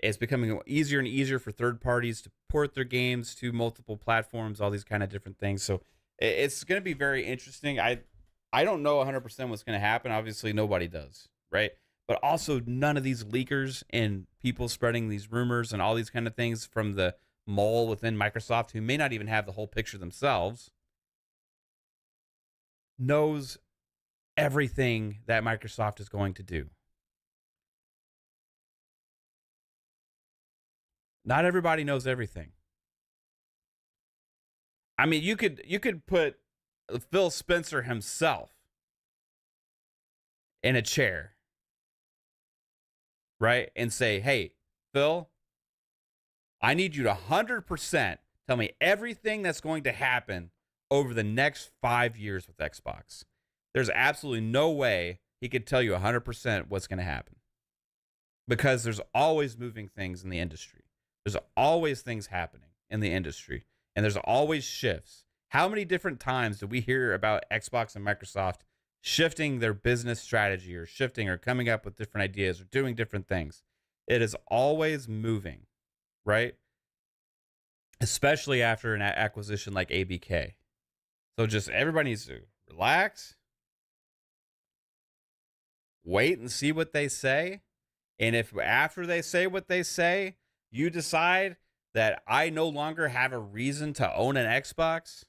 it's becoming easier and easier for third parties to port their games to multiple platforms, all these kind of different things. So it's going to be very interesting. I don't know 100% what's going to happen. Obviously, nobody does, right? But also, none of these leakers and people spreading these rumors and all these kind of things from the mole within Microsoft, who may not even have the whole picture themselves, knows everything that Microsoft is going to do. Not everybody knows everything. I mean, you could put Phil Spencer himself in a chair, right? And say, "Hey, Phil, I need you to 100% tell me everything that's going to happen over the next 5 years with Xbox." There's absolutely no way he could tell you 100% what's going to happen, because there's always moving things in the industry. There's always things happening in the industry, and there's always shifts. How many different times do we hear about Xbox and Microsoft shifting their business strategy, or shifting, or coming up with different ideas, or doing different things? It is always moving, right? Especially after an acquisition like ABK. So just everybody needs to relax, wait and see what they say. And if after they say what they say, you decide that I no longer have a reason to own an Xbox,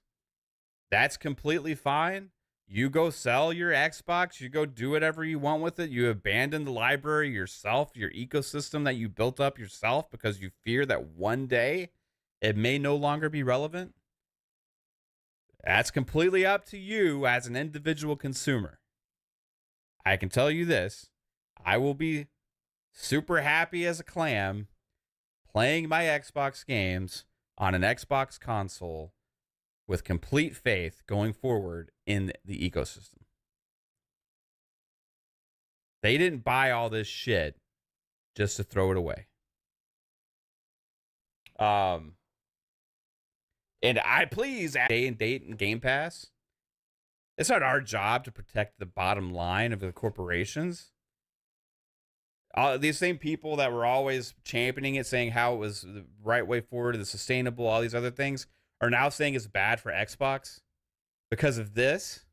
that's completely fine. You go sell your Xbox, you go do whatever you want with it. You abandon the library yourself, your ecosystem that you built up yourself, because you fear that one day it may no longer be relevant. That's completely up to you as an individual consumer. I can tell you this: I will be super happy as a clam playing my Xbox games on an Xbox console with complete faith going forward in the ecosystem. They didn't buy all this shit just to throw it away. And I please day and date and Game Pass. It's not our job to protect the bottom line of the corporations. These same people that were always championing it, saying how it was the right way forward, the sustainable, all these other things, are now saying it's bad for Xbox because of this.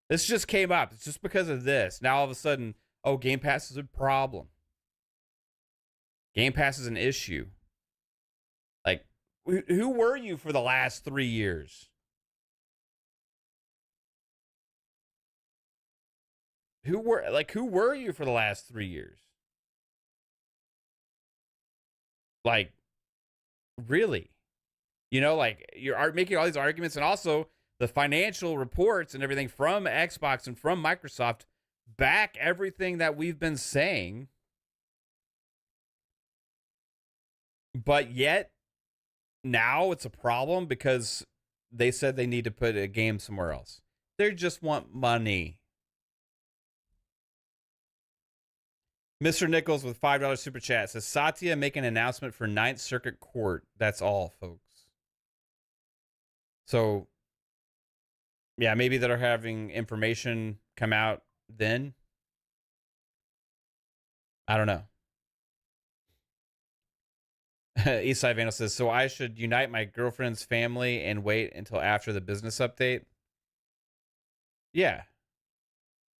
This just came up. It's just because of this. Now all of a sudden, oh, Game Pass is a problem. Game Pass is an issue. Like, who were you for the last 3 years? Who were you for the last 3 years? Like, really? You know, like, you're making all these arguments, and also the financial reports and everything from Xbox and from Microsoft back everything that we've been saying. But yet, now it's a problem because they said they need to put a game somewhere else. They just want money. Mr. Nichols with $5 super chat says Satya make an announcement for Ninth Circuit Court. That's all, folks. So, yeah, maybe they're having information come out then. I don't know. Eastside Vandal says, so I should unite my girlfriend's family and wait until after the business update? Yeah.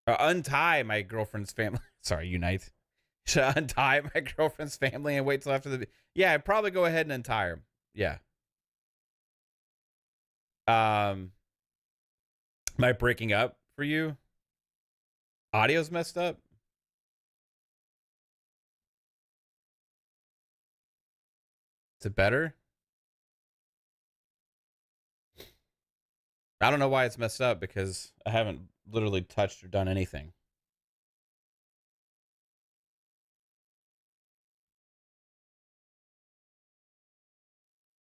Untie my girlfriend's family. Sorry, unite. Should I untie my girlfriend's family and wait till after the... Yeah, I'd probably go ahead and untie her. Yeah. Am I breaking up for you? Audio's messed up? Is it better? I don't know why it's messed up, because I haven't literally touched or done anything.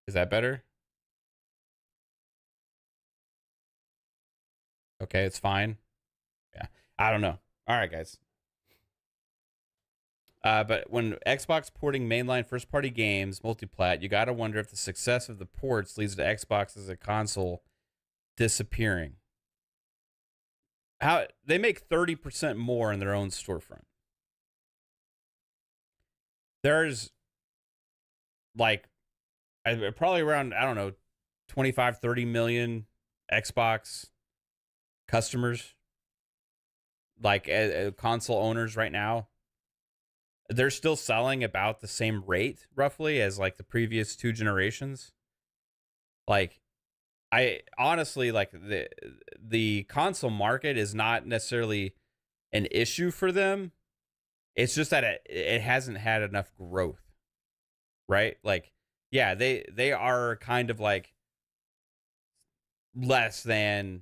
Is that better? Okay, it's fine. Yeah. I don't know. All right, guys. But when Xbox porting mainline first-party games multiplat, you got to wonder if the success of the ports leads to Xbox as a console disappearing. How they make 30% more in their own storefront. There's like probably around, I don't know, 25, 30 million Xbox customers, like console owners right now. They're still selling about the same rate roughly as like the previous two generations. Like, I honestly, like, the console market is not necessarily an issue for them. It's just that it hasn't had enough growth, right? Like, yeah, they are kind of like less than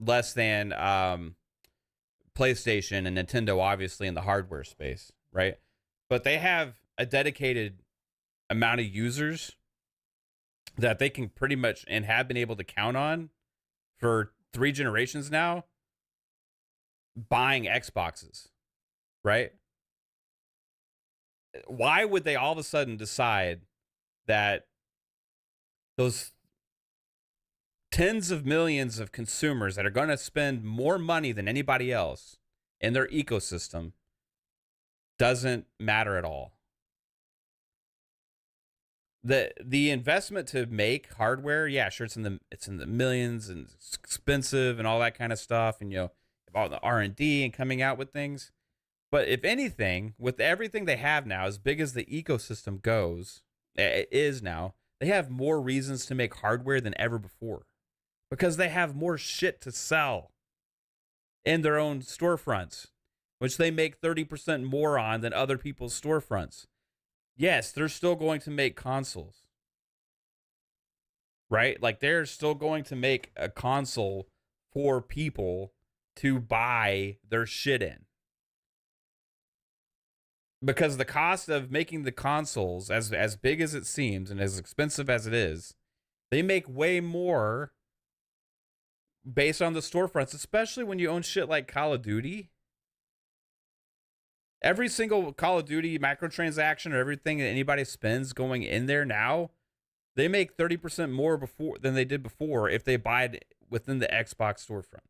PlayStation and Nintendo, obviously, in the hardware space, right? But they have a dedicated amount of users that they can pretty much and have been able to count on for 3 generations now buying Xboxes, right? Why would they all of a sudden decide that those tens of millions of consumers that are going to spend more money than anybody else in their ecosystem doesn't matter at all? The investment to make hardware, yeah, sure, it's in the millions and it's expensive and all that kind of stuff, and all the R&D and coming out with things. But if anything, with everything they have now, as big as the ecosystem goes, it is now, they have more reasons to make hardware than ever before because they have more shit to sell in their own storefronts, which they make 30% more on than other people's storefronts. Yes, they're still going to make consoles, right? Like, they're still going to make a console for people to buy their shit in. Because the cost of making the consoles, as big as it seems and as expensive as it is, they make way more based on the storefronts, especially when you own shit like Call of Duty. Every single Call of Duty microtransaction or everything that anybody spends going in there now, they make 30% more before than they did before if they buy it within the Xbox storefront.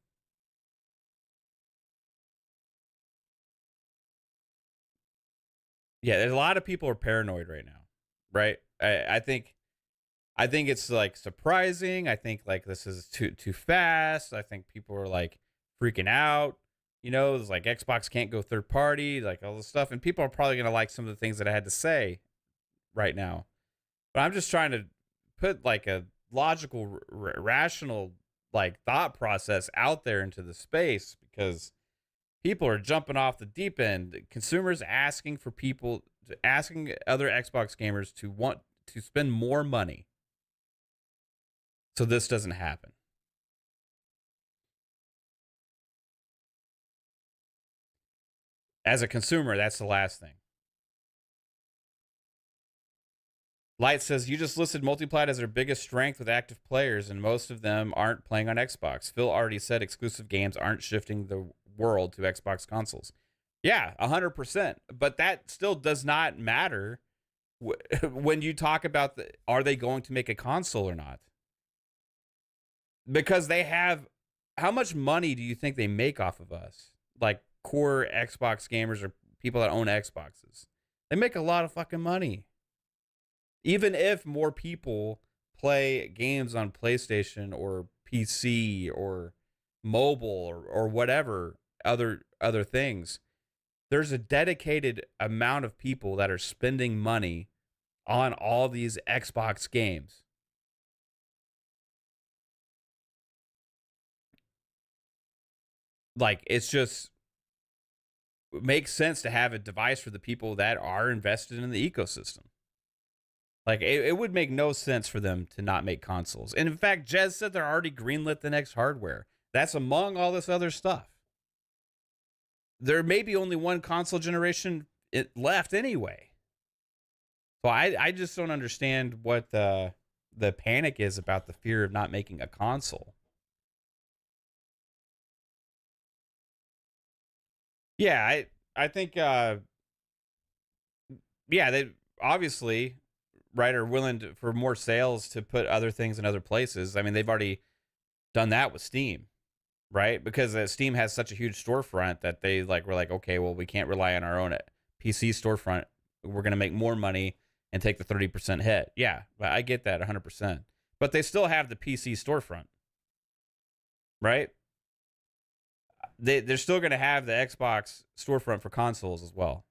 Yeah, a lot of people are paranoid right now, right? I think it's like surprising. I think like this is too fast. I think people are like freaking out. It's like Xbox can't go third party, like all this stuff, and people are probably gonna like some of the things that I had to say right now. But I'm just trying to put like a logical, rational, like thought process out there into the space because people are jumping off the deep end. Consumers asking other Xbox gamers to want to spend more money so this doesn't happen. As a consumer, that's the last thing. Light says, you just listed Multiplat as their biggest strength with active players, and most of them aren't playing on Xbox. Phil already said exclusive games aren't shifting the world to Xbox consoles. Yeah, 100%. But that still does not matter when you talk about are they going to make a console or not? Because they have, how much money do you think they make off of us? Like core Xbox gamers or people that own Xboxes. They make a lot of fucking money. Even if more people play games on PlayStation or PC or mobile or whatever other things, there's a dedicated amount of people that are spending money on all these Xbox games. Like, it's just makes sense to have a device for the people that are invested in the ecosystem. Like, it would make no sense for them to not make consoles. And in fact, Jez said they're already greenlit the next hardware. That's among all this other stuff. There may be only one console generation left anyway. So I just don't understand what the panic is about the fear of not making a console. Yeah, I think yeah, they obviously, right, are willing for more sales to put other things in other places. I mean, they've already done that with Steam, right? Because Steam has such a huge storefront that they like were like, okay, well, we can't rely on our own PC storefront. We're going to make more money and take the 30% hit. Yeah, I get that 100%. But they still have the PC storefront, right? They're still going to have the Xbox storefront for consoles as well.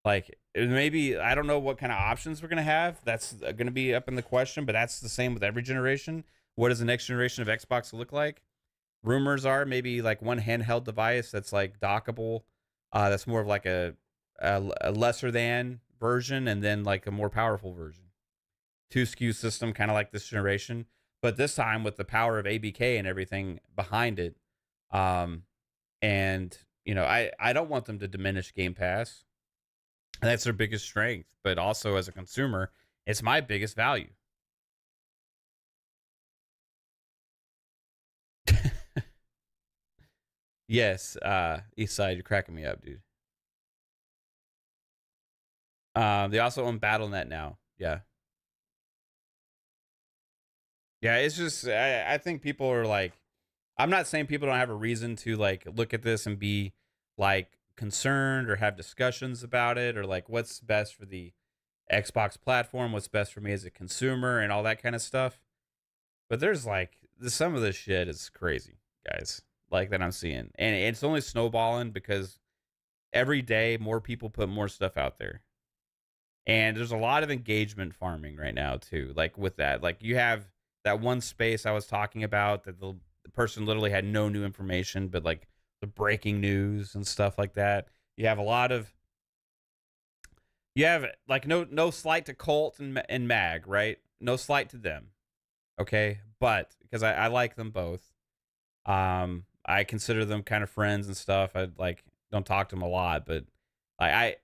Like maybe I don't know what kind of options we're going to have. That's going to be up in the question, but that's the same with every generation. What does the next generation of Xbox look like? Rumors are maybe like one handheld device that's like dockable. That's more of like a lesser than version, and then like a more powerful version. Two SKU system, kind of like this generation, but this time with the power of ABK and everything behind it. Um, and I don't want them to diminish Game Pass. That's their biggest strength, but also as a consumer, it's my biggest value. Yes, Eastside, you're cracking me up, dude. They also own BattleNet now. Yeah. Yeah, it's just I think people are like, I'm not saying people don't have a reason to like look at this and be like concerned or have discussions about it, or like what's best for the Xbox platform, what's best for me as a consumer and all that kind of stuff. But there's like some of this shit is crazy, guys. Like that I'm seeing. And it's only snowballing because every day more people put more stuff out there. And there's a lot of engagement farming right now too. Like with that, like you have that one space I was talking about that the person literally had no new information, but like the breaking news and stuff like that. You have a lot of you have like no slight to Colt and Mag, right? No slight to them, okay? But because I like them both, I consider them kind of friends and stuff. I like don't talk to them a lot, but I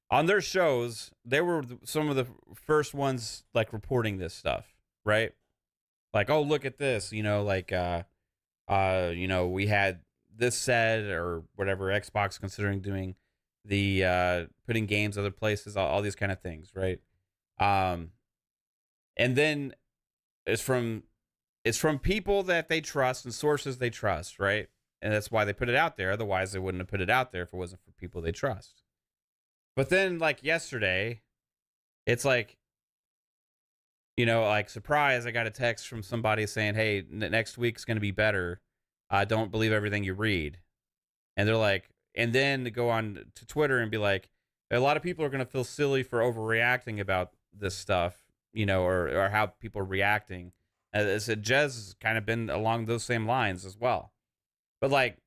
on their shows, they were some of the first ones like reporting this stuff, right? Like, oh, look at this, like we had this said or whatever, Xbox considering doing the putting games other places, all these kind of things, right? Um and then it's from people that they trust and sources they trust, right? And that's why they put it out there. Otherwise, they wouldn't have put it out there if it wasn't for people they trust. But then, like yesterday, it's like, like surprise, I got a text from somebody saying, "Hey, next week's going to be better. Don't believe everything you read." And they're like, and then go on to Twitter and be like, a lot of people are going to feel silly for overreacting about this stuff, or how people are reacting. As I said, Jez has kind of been along those same lines as well. But like,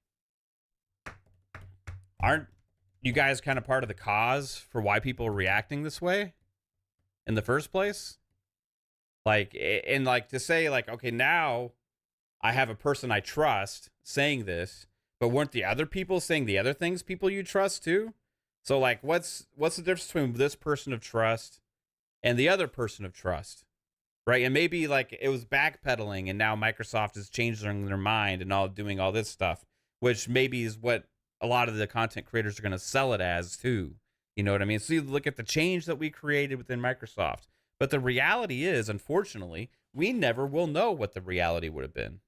aren't you guys kind of part of the cause for why people are reacting this way in the first place? Like, and like to say like, okay, now I have a person I trust saying this, but weren't the other people saying the other things people you trust too? So like, what's the difference between this person of trust and the other person of trust? Right. And maybe like it was backpedaling and now Microsoft is changing their mind and all doing all this stuff, which maybe is what a lot of the content creators are going to sell it as too. You know what I mean? So you look at the change that we created within Microsoft. But the reality is, unfortunately, we never will know what the reality would have been.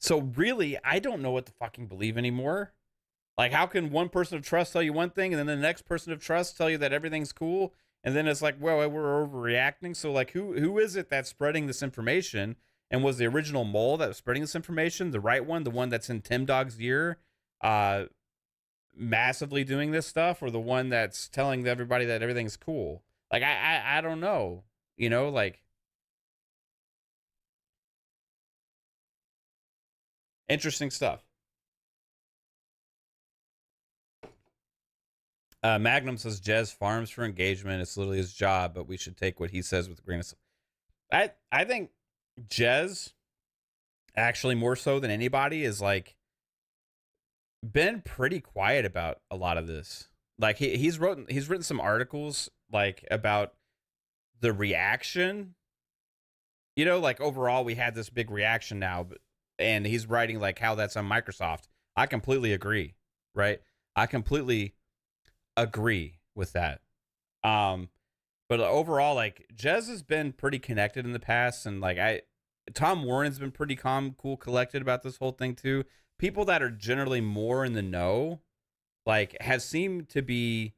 So really, I don't know what to fucking believe anymore. Like, how can one person of trust tell you one thing and then the next person of trust tell you that everything's cool? And then it's like, well, we're overreacting. So like, who is it that's spreading this information? And was the original mole that was spreading this information the right one, the one that's in Tim Dog's ear, massively doing this stuff, or the one that's telling everybody that everything's cool? Like, I don't know. Like interesting stuff. Magnum says Jez farms for engagement. It's literally his job, but we should take what he says with a grain of salt. I think Jez, actually more so than anybody, is like been pretty quiet about a lot of this. Like he's written some articles like about the reaction. Like overall we had this big reaction now, and he's writing like how that's on Microsoft. I completely agree, right? I completely agree with that. Um, but overall, like Jez has been pretty connected in the past, and Tom Warren's been pretty calm, cool, collected about this whole thing too. People that are generally more in the know, like, have seemed to be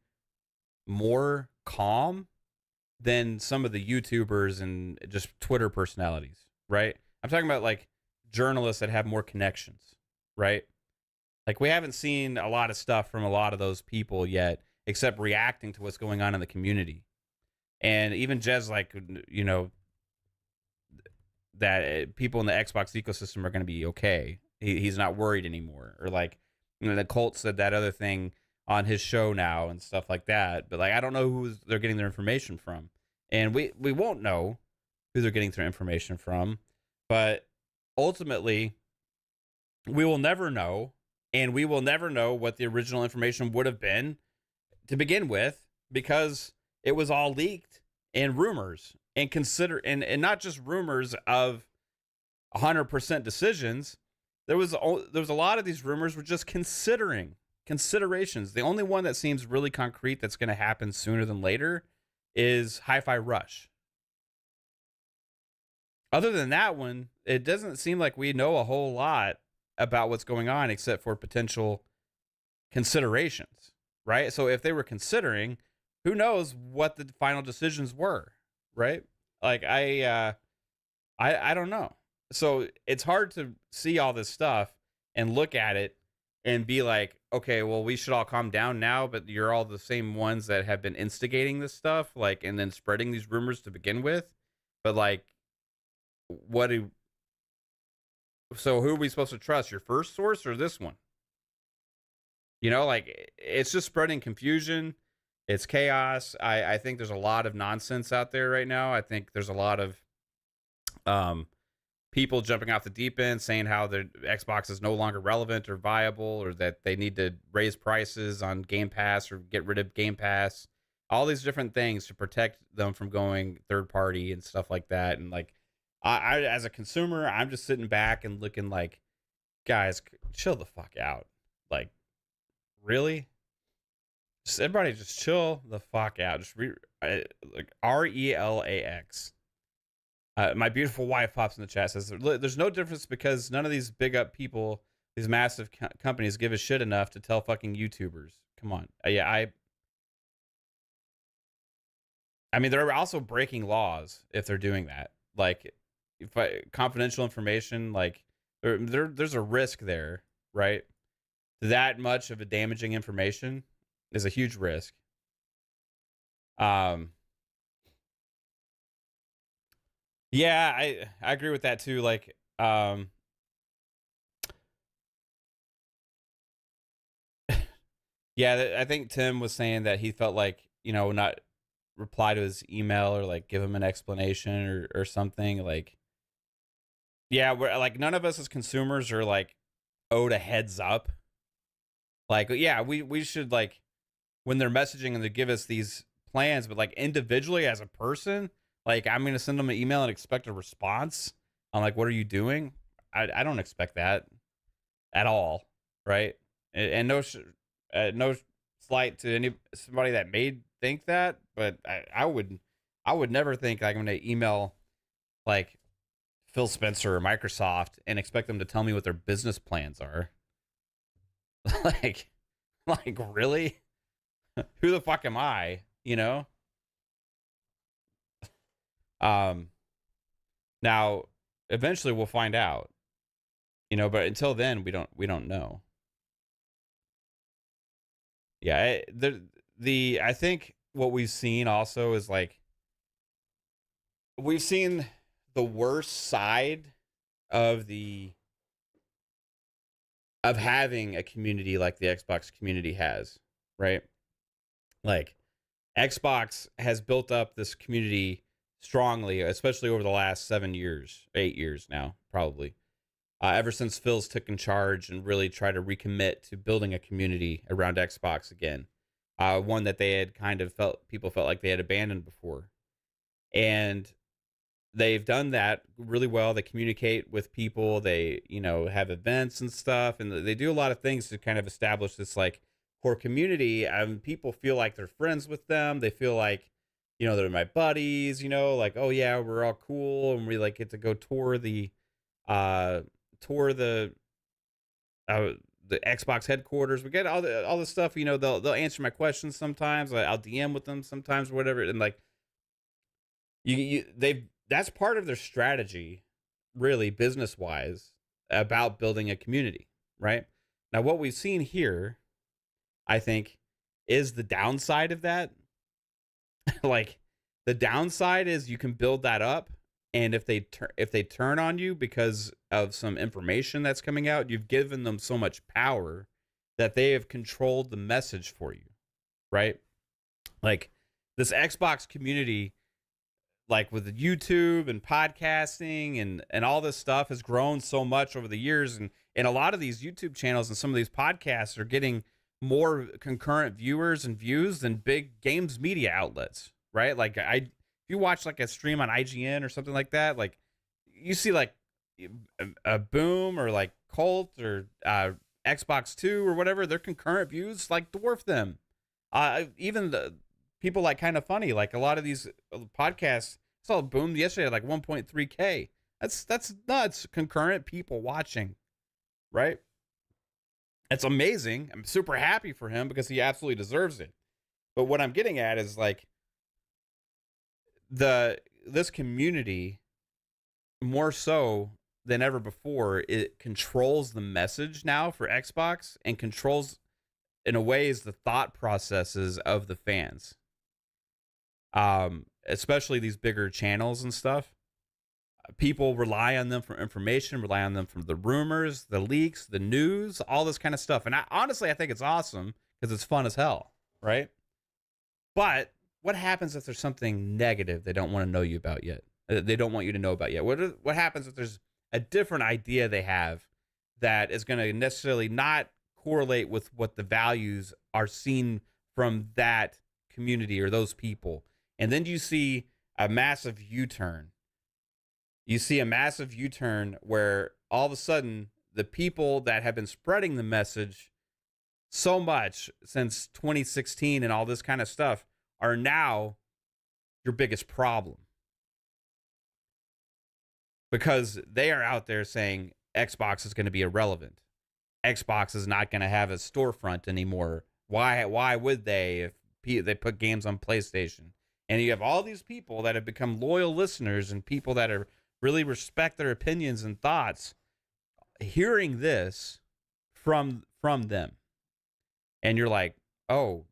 more calm than some of the YouTubers and just Twitter personalities, right? I'm talking about like journalists that have more connections, right? Like we haven't seen a lot of stuff from a lot of those people yet, except reacting to what's going on in the community. And even Jez, like, you know, that people in the Xbox ecosystem are going to be okay. He's not worried anymore. Or like, you know, the Colt said that other thing on his show now and stuff like that. But like, I don't know who they're getting their information from, and we won't know who they're getting their information from. But ultimately, we will never know, and we will never know what the original information would have been to begin with, because it was all leaked and rumors, and and not just rumors of 100% decisions. There was a lot of these rumors were just considerations. The only one that seems really concrete that's going to happen sooner than later is Hi-Fi Rush. Other than that one, it doesn't seem like we know a whole lot about what's going on except for potential considerations, right? So if they were considering, who knows what the final decisions were, right? Like I don't know. So it's hard to see all this stuff and look at it and be like, okay, well, we should all calm down now, but you're all the same ones that have been instigating this stuff, like, and then spreading these rumors to begin with. But like, what do so who are we supposed to trust? Your first source or this one? You know, like, it's just spreading confusion. It's chaos. I think there's a lot of nonsense out there right now. I think there's a lot of um people jumping off the deep end saying how their Xbox is no longer relevant or viable, or that they need to raise prices on Game Pass or get rid of Game Pass. All these different things to protect them from going third party and stuff like that. And like, I as a consumer, I'm just sitting back and looking like, guys, chill the fuck out. Like, really? Just everybody just chill the fuck out. Just like RELAX. My beautiful wife pops in the chat, says there's no difference because none of these big up people, these massive companies, give a shit enough to tell fucking YouTubers. Come on. Yeah, I mean, they're also breaking laws if they're doing that. Like, if confidential information, like, there's a risk there, right? That much of a damaging information is a huge risk. Yeah, I agree with that too. Like, yeah, I think Tim was saying that he felt like, you know, not reply to his email or like give him an explanation or something. Like, yeah, we're like, none of us as consumers are like owed a heads up. Like, yeah, we should, like, when they're messaging and they give us these plans, but like individually as a person, like, I'm gonna send them an email and expect a response. I'm like, what are you doing? I don't expect that at all, right? And no no slight to somebody that may think that, but I would never think like I'm gonna email like Phil Spencer or Microsoft and expect them to tell me what their business plans are. like like, really? Who the fuck am I? You know? Um Now eventually we'll find out, you know, but until then we don't know. Yeah, the I think what we've seen also is like, we've seen the worst side of the of having a community like the Xbox community has, right? Like, Xbox has built up this community strongly, especially over the last 7 years, 8 years now, probably. Ever since Phil's took in charge and really tried to recommit to building a community around Xbox again, one that they had kind of people felt like they had abandoned before. And they've done that really well. They communicate with people. They, have events and stuff, and they do a lot of things to kind of establish this like core community. And people feel like they're friends with them. They feel like, they're my buddies. Like, oh yeah, we're all cool, and we like get to go uh, tour uh, the Xbox headquarters. We get all the stuff. They'll answer my questions sometimes. I'll DM with them sometimes, whatever, and like they've that's part of their strategy, really business wise, about building a community, right? Now, what we've seen here, I think, is the downside of that. Like, the downside is you can build that up, and if they turn on you because of some information that's coming out, you've given them so much power that they have controlled the message for you, right? Like, this Xbox community, like with YouTube and podcasting and all this stuff, has grown so much over the years, and a lot of these YouTube channels and some of these podcasts are getting more concurrent viewers and views than big games media outlets, right? Like, if you watch like a stream on IGN or something like that, like you see like a Boom or like Colt or Xbox 2 or whatever, their concurrent views like dwarf them. Even the people like Kind of Funny, like a lot of these podcasts, I saw Boom yesterday at like 1.3K. That's nuts. Concurrent people watching, right? It's amazing. I'm super happy for him because he absolutely deserves it. But what I'm getting at is like this community, more so than ever before, it controls the message now for Xbox, and controls in a way is the thought processes of the fans. Especially these bigger channels and stuff. People rely on them for information, rely on them for the rumors, the leaks, the news, all this kind of stuff. And honestly, I think it's awesome because it's fun as hell, right? But what happens if there's something negative they don't want to know you about yet? They don't want you to know about yet? What happens if there's a different idea they have that is going to necessarily not correlate with what the values are seen from that community or those people? And then you see a massive U-turn. You see a massive U-turn where all of a sudden the people that have been spreading the message so much since 2016 and all this kind of stuff are now your biggest problem. Because they are out there saying Xbox is going to be irrelevant. Xbox is not going to have a storefront anymore. Why would they if they put games on PlayStation? And you have all these people that have become loyal listeners and people that are really respect their opinions and thoughts, hearing this from them. And you're like, oh,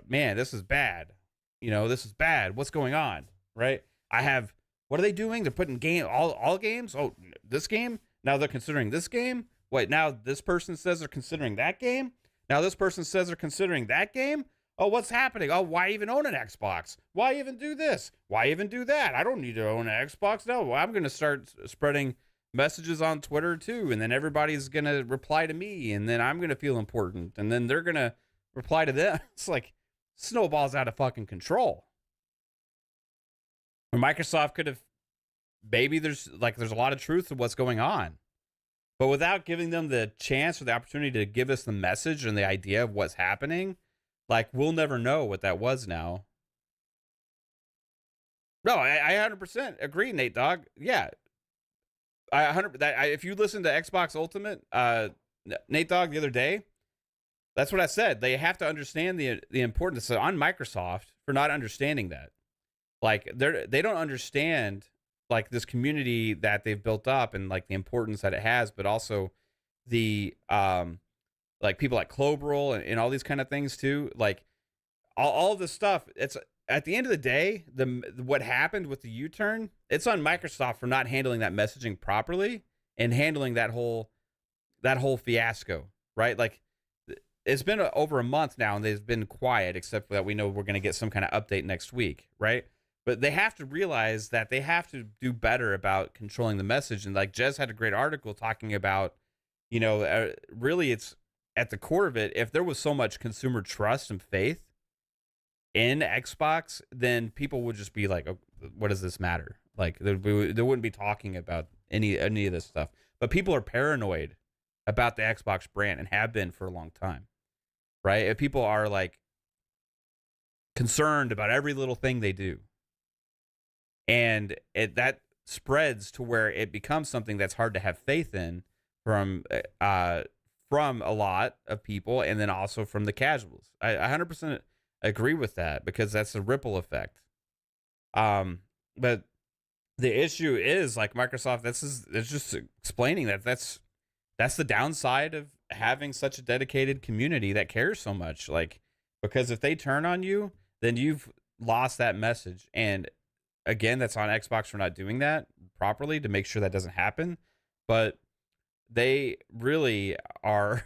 man, this is bad. This is bad. What's going on? Right? What are they doing? They're putting all games? Oh, this game? Now they're considering this game? Wait, now this person says they're considering that game? Now this person says they're considering that game? Oh, what's happening? Oh, why even own an Xbox? Why even do this? Why even do that? I don't need to own an Xbox. No, I'm going to start spreading messages on Twitter too. And then everybody's going to reply to me. And then I'm going to feel important. And then they're going to reply to them. It's like snowballs out of fucking control. Microsoft could have, maybe there's a lot of truth to what's going on. But without giving them the chance or the opportunity to give us the message and the idea of what's happening, like, we'll never know what that was now. No, I 100% agree, Nate Dogg. Yeah. If you listen to Xbox Ultimate, Nate Dogg, the other day, that's what I said. They have to understand the importance on Microsoft for not understanding that. Like, they don't understand, like, this community that they've built up and, like, the importance that it has, but also the, like people like Clobrel and all these kind of things too. Like all this stuff. It's at the end of the day, what happened with the U-turn, it's on Microsoft for not handling that messaging properly and handling that whole fiasco, right? Like it's been over a month now and they've been quiet, except for that we know we're going to get some kind of update next week, right? But they have to realize that they have to do better about controlling the message. And like Jez had a great article talking about, really it's at the core of it, if there was so much consumer trust and faith in Xbox, then people would just be like, oh, what does this matter? Like they wouldn't be talking about any of this stuff. But people are paranoid about the Xbox brand and have been for a long time, right? If people are like concerned about every little thing they do, and that spreads to where it becomes something that's hard to have faith in from a lot of people, and then also from the casuals. I 100% agree with that because that's a ripple effect. But the issue is like Microsoft. It's just explaining that's the downside of having such a dedicated community that cares so much. Like, because if they turn on you, then you've lost that message. And again, that's on Xbox for not doing that properly to make sure that doesn't happen. But they really are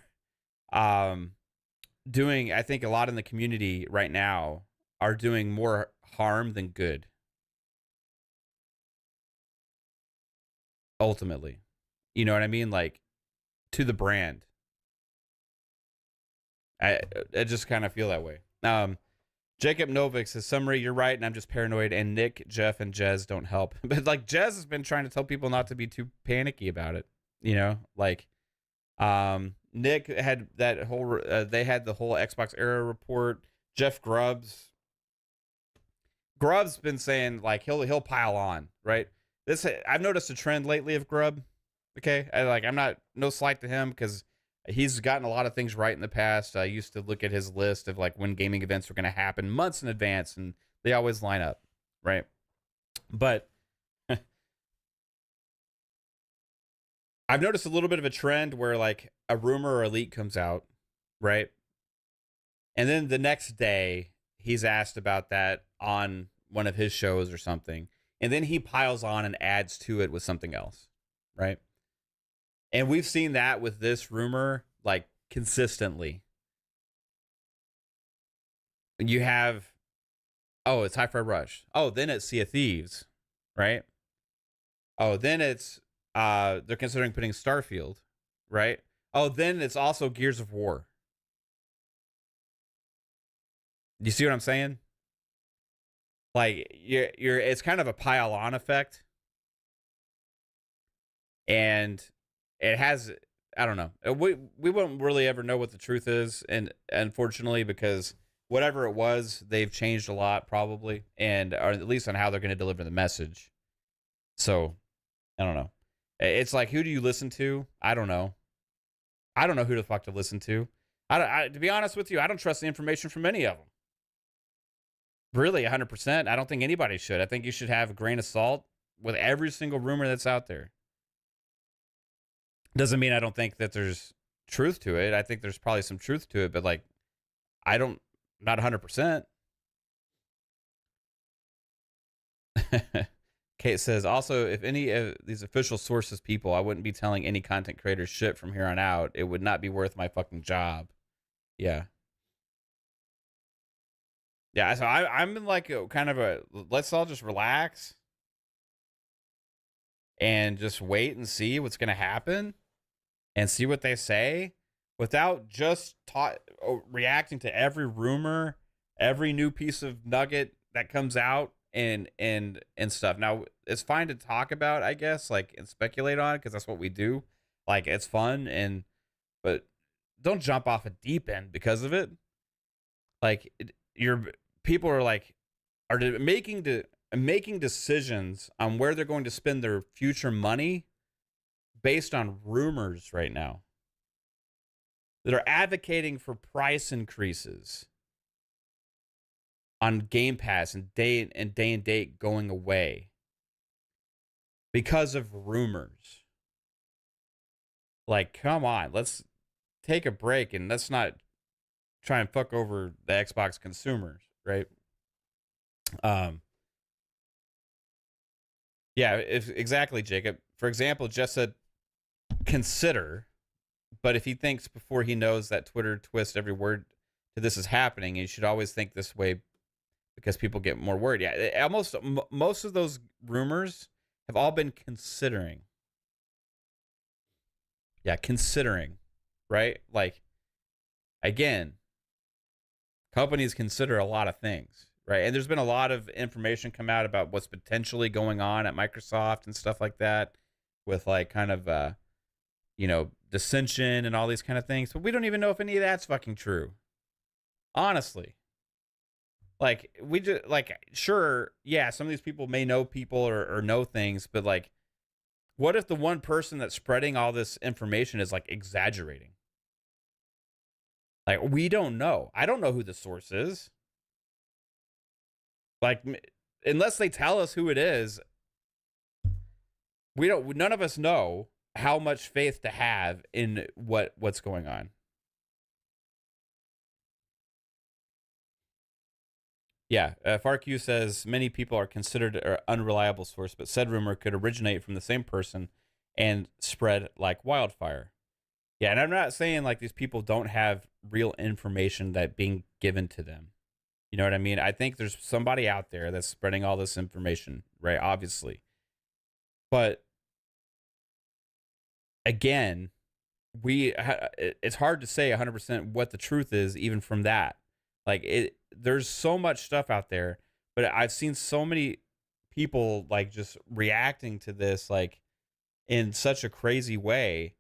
doing, I think a lot in the community right now are doing more harm than good. Ultimately. You know what I mean? Like, to the brand. I just kind of feel that way. Jacob Novik says, summary, you're right, and I'm just paranoid, and Nick, Jeff, and Jez don't help. But like Jez has been trying to tell people not to be too panicky about it. You know, like Nick had that whole they had the whole Xbox era report. Jeff Grubb's been saying like he'll pile on, right? This I've noticed a trend lately of Grubb. Okay, I'm not, no slight to him because he's gotten a lot of things right in the past. I used to look at his list of like when gaming events were going to happen months in advance, and they always line up, right? But I've noticed a little bit of a trend where like a rumor or a leak comes out, right? And then the next day he's asked about that on one of his shows or something, and then he piles on and adds to it with something else, right? And we've seen that with this rumor, like, consistently. You have, oh, it's Hi-Fi Rush. Oh, then it's Sea of Thieves, right? Oh, then it's, they're considering putting Starfield, right? Oh, then it's also Gears of War. You see what I'm saying? Like, you're it's kind of a pile-on effect. And it has, I don't know. We won't really ever know what the truth is, and unfortunately, because whatever it was, they've changed a lot probably, and or at least on how they're going to deliver the message. So, I don't know. It's like, who do you listen to? I don't know. I don't know who the fuck to listen to. To be honest with you, I don't trust the information from any of them. Really, 100%. I don't think anybody should. I think you should have a grain of salt with every single rumor that's out there. Doesn't mean I don't think that there's truth to it. I think there's probably some truth to it, but like, not 100%. Kate says, also, if any of these official sources people, I wouldn't be telling any content creators shit from here on out. It would not be worth my fucking job. Yeah. Yeah, so I'm in like a kind of a, let's all just relax and just wait and see what's going to happen and see what they say without just reacting to every rumor, every new piece of nugget that comes out and stuff. Now, it's fine to talk about, I guess, like, and speculate on it because that's what we do. Like, it's fun, but don't jump off a deep end because of it. Like, people are like, are making decisions on where they're going to spend their future money based on rumors right now. That are advocating for price increases on Game Pass and day and date going away because of rumors. Like, come on, let's take a break and let's not try and fuck over the Xbox consumers, right? Yeah, exactly, Jacob. For example, just said consider, but if he thinks before he knows that Twitter twists every word to this is happening, you should always think this way because people get more worried. Yeah, most of those rumors have all been considering. Yeah, considering, right? Like, again, companies consider a lot of things, right? And there's been a lot of information come out about what's potentially going on at Microsoft and stuff like that, with like kind of dissension and all these kind of things. But we don't even know if any of that's fucking true. Honestly. Like, we just, like, sure, yeah, some of these people may know people or know things, but like, what if the one person that's spreading all this information is like exaggerating? Like, we don't know. I don't know who the source is. Like, unless they tell us who it is, none of us know how much faith to have in what's going on. Yeah, FarQ says many people are considered an unreliable source, but said rumor could originate from the same person and spread like wildfire. Yeah, and I'm not saying like these people don't have real information that being given to them. You know what I mean? I think there's somebody out there that's spreading all this information, right? Obviously. But again, it's hard to say 100% what the truth is even from that. Like, there's so much stuff out there, but I've seen so many people like just reacting to this like in such a crazy way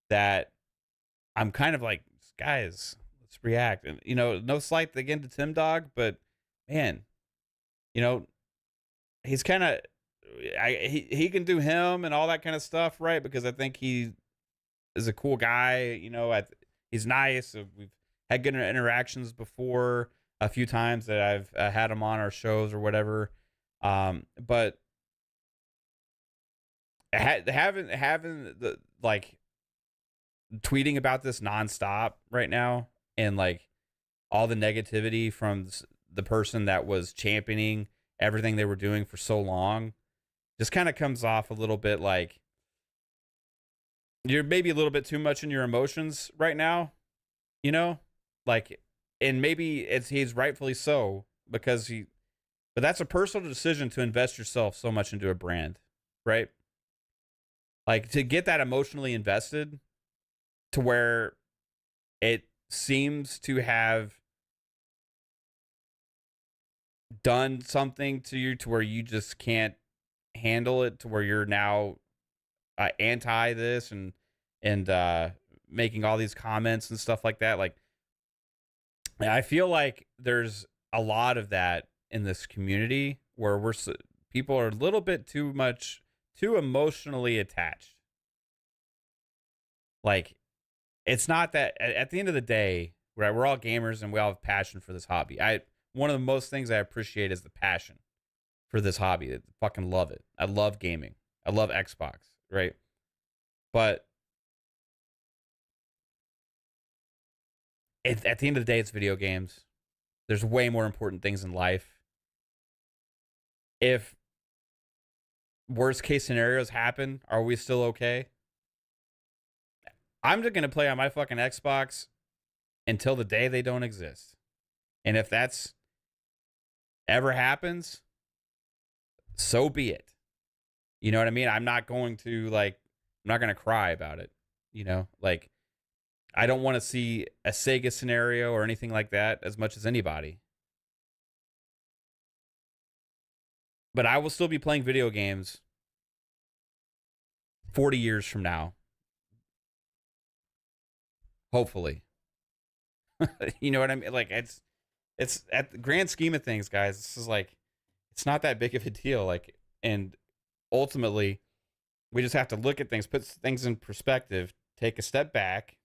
that I'm kind of like, guys, let's react. And no slight again to Tim Dog, but man, he's kind of he can do him and all that kind of stuff, right? Because I think he is a cool guy. He's nice. We've had good interactions before a few times that I've had him on our shows or whatever. But having the like tweeting about this nonstop right now, and like all the negativity from the person that was championing everything they were doing for so long, just kind of comes off a little bit like you're maybe a little bit too much in your emotions right now, like, and maybe he's rightfully so, because but that's a personal decision to invest yourself so much into a brand, right? Like, to get that emotionally invested to where it seems to have done something to you to where you just can't handle it, to where you're now anti this and making all these comments and stuff like that. Like, I feel like there's a lot of that in this community where people are a little bit too emotionally attached. Like, it's not that at the end of the day, right? We're all gamers and we all have passion for this hobby. One of the most things I appreciate is the passion for this hobby. I fucking love it. I love gaming. I love Xbox, right? But at the end of the day, it's video games. There's way more important things in life. If worst case scenarios happen, are we still okay? I'm just going to play on my fucking Xbox until the day they don't exist. And if that's ever happens, so be it. You know what I mean? I'm not going to cry about it. Like, I don't want to see a Sega scenario or anything like that as much as anybody. But I will still be playing video games 40 years from now. Hopefully. You know what I mean? Like, it's at the grand scheme of things, guys, this is like, it's not that big of a deal. Like, and ultimately, we just have to look at things, put things in perspective, take a step back,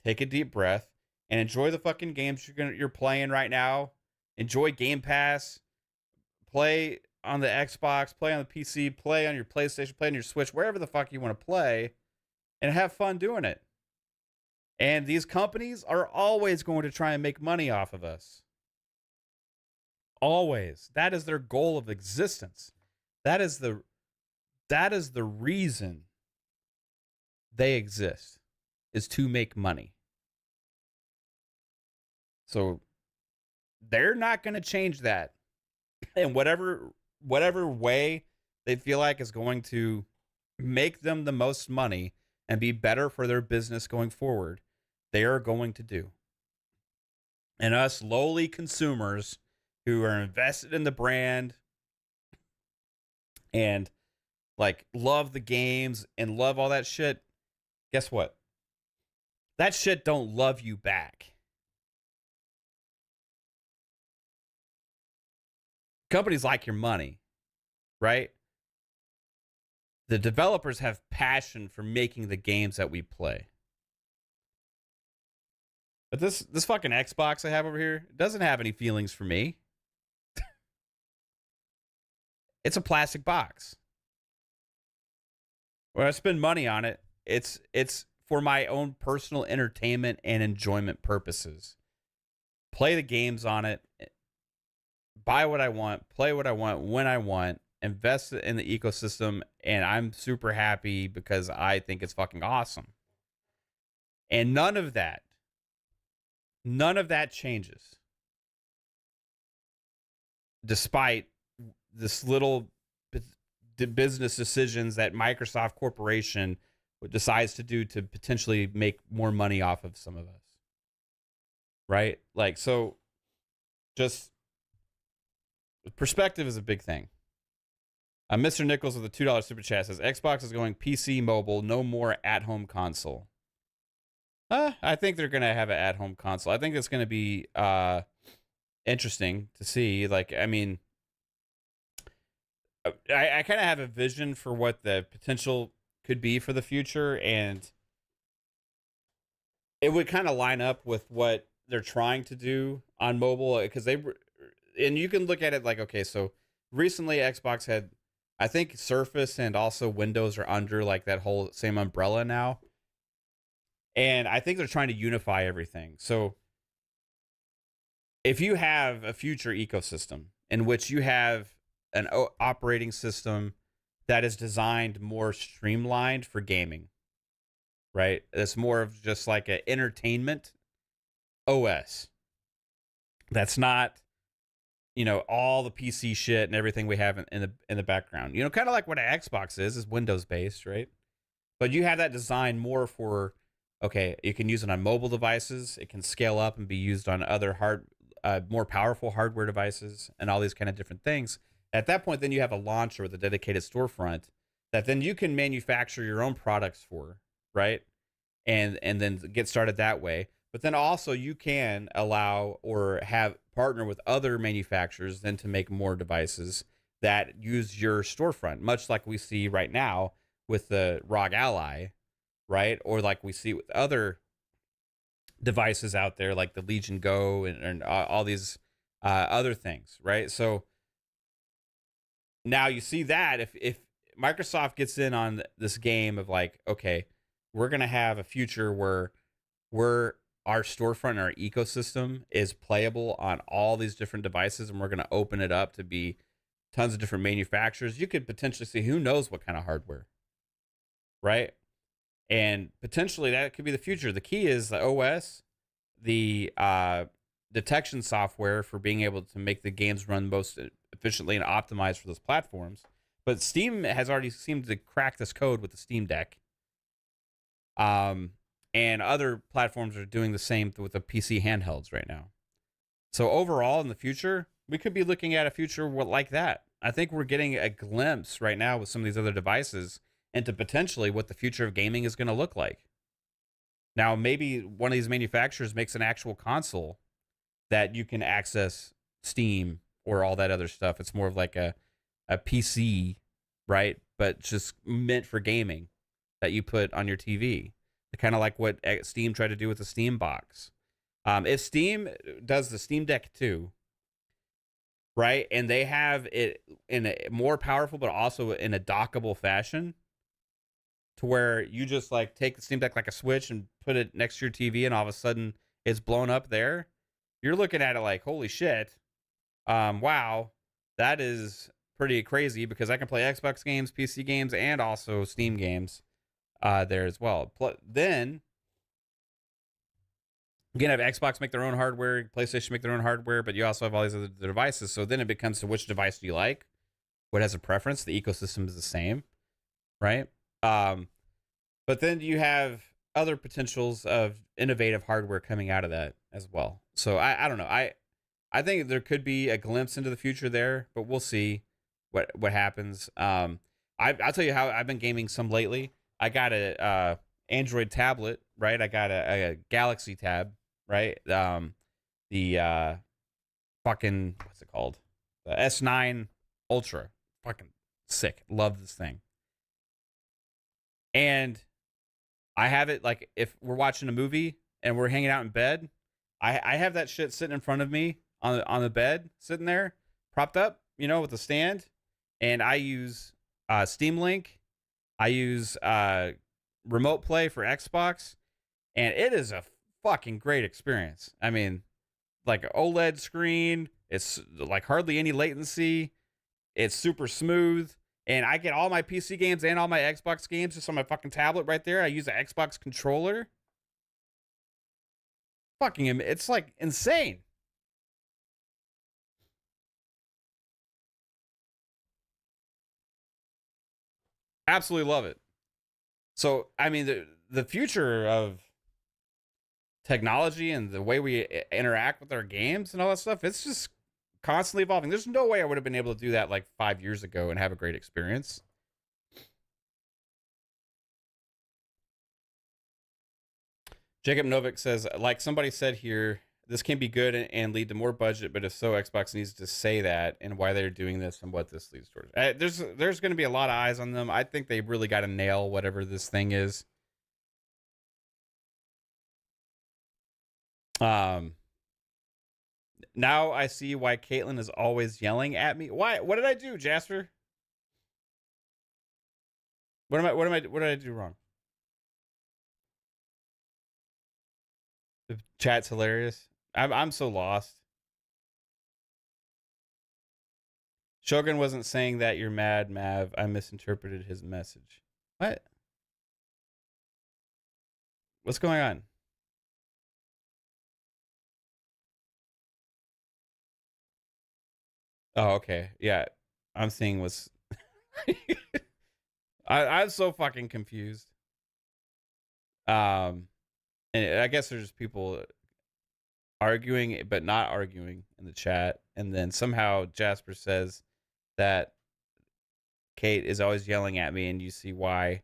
take a deep breath, and enjoy the fucking games you're playing right now. Enjoy Game Pass. Play on the Xbox, play on the PC, play on your PlayStation, play on your Switch, wherever the fuck you want to play, and have fun doing it. And these companies are always going to try and make money off of us. Always. That is their goal of existence. That is the reason they exist, is to make money. So they're not going to change that. And whatever way they feel like is going to make them the most money and be better for their business going forward, they are going to do. And us lowly consumers who are invested in the brand and like love the games and love all that shit, guess what? That shit don't love you back. Companies like your money, right? The developers have passion for making the games that we play. But this fucking Xbox I have over here doesn't have any feelings for me. It's a plastic box. When I spend money on it, it's for my own personal entertainment and enjoyment purposes. Play the games on it, buy what I want, play what I want when I want, invest in the ecosystem, and I'm super happy because I think it's fucking awesome. And none of that changes despite this little business decisions that Microsoft Corporation decides to do to potentially make more money off of some of us. Right? Like, so just perspective is a big thing. Mr. Nichols with a $2 super chat says Xbox is going PC mobile, no more at-home console. I think they're gonna have an at-home console. I think it's gonna be interesting to see. Like, I mean, I kind of have a vision for what the potential could be for the future, and it would kind of line up with what they're trying to do on mobile, because and you can look at it like, okay, so recently Xbox had, I think Surface and also Windows are under like that whole same umbrella now. And I think they're trying to unify everything. So if you have a future ecosystem in which you have an operating system that is designed more streamlined for gaming, right? It's more of just like an entertainment OS. That's not, all the PC shit and everything we have in the background. Kind of like what an Xbox is Windows based, right? But you have that design more for, okay, you can use it on mobile devices. It can scale up and be used on other more powerful hardware devices and all these kind of different things. At that point, then you have a launcher with a dedicated storefront that then you can manufacture your own products for, right? And then get started that way. But then also you can allow or have partner with other manufacturers then to make more devices that use your storefront, much like we see right now with the ROG Ally, right? Or like we see with other devices out there like the Legion Go and all these other things, right? So now you see that if Microsoft gets in on this game of like, okay, we're going to have a future where our storefront and our ecosystem is playable on all these different devices, and we're going to open it up to be tons of different manufacturers. You could potentially see who knows what kind of hardware, right? And potentially that could be the future. The key is the OS, the detection software for being able to make the games run most efficiently and optimized for those platforms. But Steam has already seemed to crack this code with the Steam Deck. And other platforms are doing the same with the PC handhelds right now. So overall, in the future, we could be looking at a future like that. I think we're getting a glimpse right now with some of these other devices into potentially what the future of gaming is going to look like. Now, maybe one of these manufacturers makes an actual console that you can access Steam or all that other stuff. It's more of like a PC, right? But just meant for gaming that you put on your TV. Kind of like what Steam tried to do with the Steam box. If Steam does the Steam Deck 2, right, and they have it in a more powerful but also in a dockable fashion to where you just like take the Steam Deck like a Switch and put it next to your TV and all of a sudden it's blown up there, you're looking at it like, holy shit, wow, that is pretty crazy because I can play Xbox games, PC games, and also Steam games there as well. Then again, have Xbox make their own hardware, PlayStation make their own hardware, but you also have all these other devices. So then it becomes to which device do you like? What has a preference? The ecosystem is the same, right? But then you have other potentials of innovative hardware coming out of that as well. So I don't know. I think there could be a glimpse into the future there, but we'll see what happens. I'll tell you how I've been gaming some lately. I got a Android tablet, right? I got a Galaxy Tab, right? The fucking what's it called? The S9 Ultra. Fucking sick. Love this thing. And I have it like if we're watching a movie and we're hanging out in bed, I have that shit sitting in front of me on the bed, sitting there, propped up, with a stand, and I use Steam Link. I use Remote Play for Xbox, and it is a fucking great experience. I mean, like OLED screen, it's like hardly any latency. It's super smooth. And I get all my PC games and all my Xbox games just on my fucking tablet right there. I use an Xbox controller. It's like insane. Absolutely love it. So, I mean, the future of technology and the way we interact with our games and all that stuff, it's just constantly evolving. There's no way I would have been able to do that like 5 years ago and have a great experience. Jacob Novik says, like somebody said here, this can be good and lead to more budget, but if so, Xbox needs to say that and why they're doing this and what this leads towards. There's going to be a lot of eyes on them. I think they really got to nail whatever this thing is. Now I see why Caitlin is always yelling at me. Why? What did I do, Jasper? What did I do wrong? The chat's hilarious. I'm so lost. Shogun wasn't saying that you're mad, Mav. I misinterpreted his message. What? What's going on? Oh, okay. Yeah. I'm seeing what's I'm so fucking confused. And I guess there's people arguing but not arguing in the chat, and then somehow Jasper says that Kate is always yelling at me and you see why.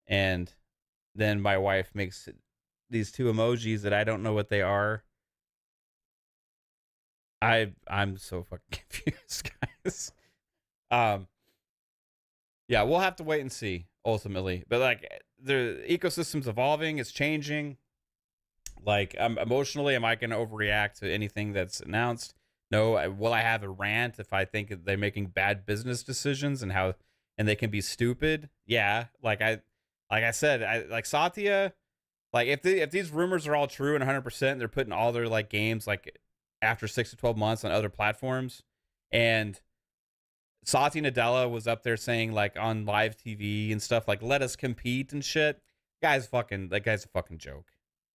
And then my wife makes these two emojis that I don't know what they are. I'm so fucking confused, guys. Yeah, we'll have to wait and see ultimately. But like the ecosystem's evolving, it's changing. Like emotionally, am I going to overreact to anything that's announced? No. Will I have a rant if I think they're making bad business decisions and they can be stupid? Yeah. Like I said, like Satya. Like if these rumors are all true and 100%, they're putting all their like games like after 6 to 12 months on other platforms, and Satya Nadella was up there saying like on live TV and stuff like let us compete and shit. That guy's a fucking joke,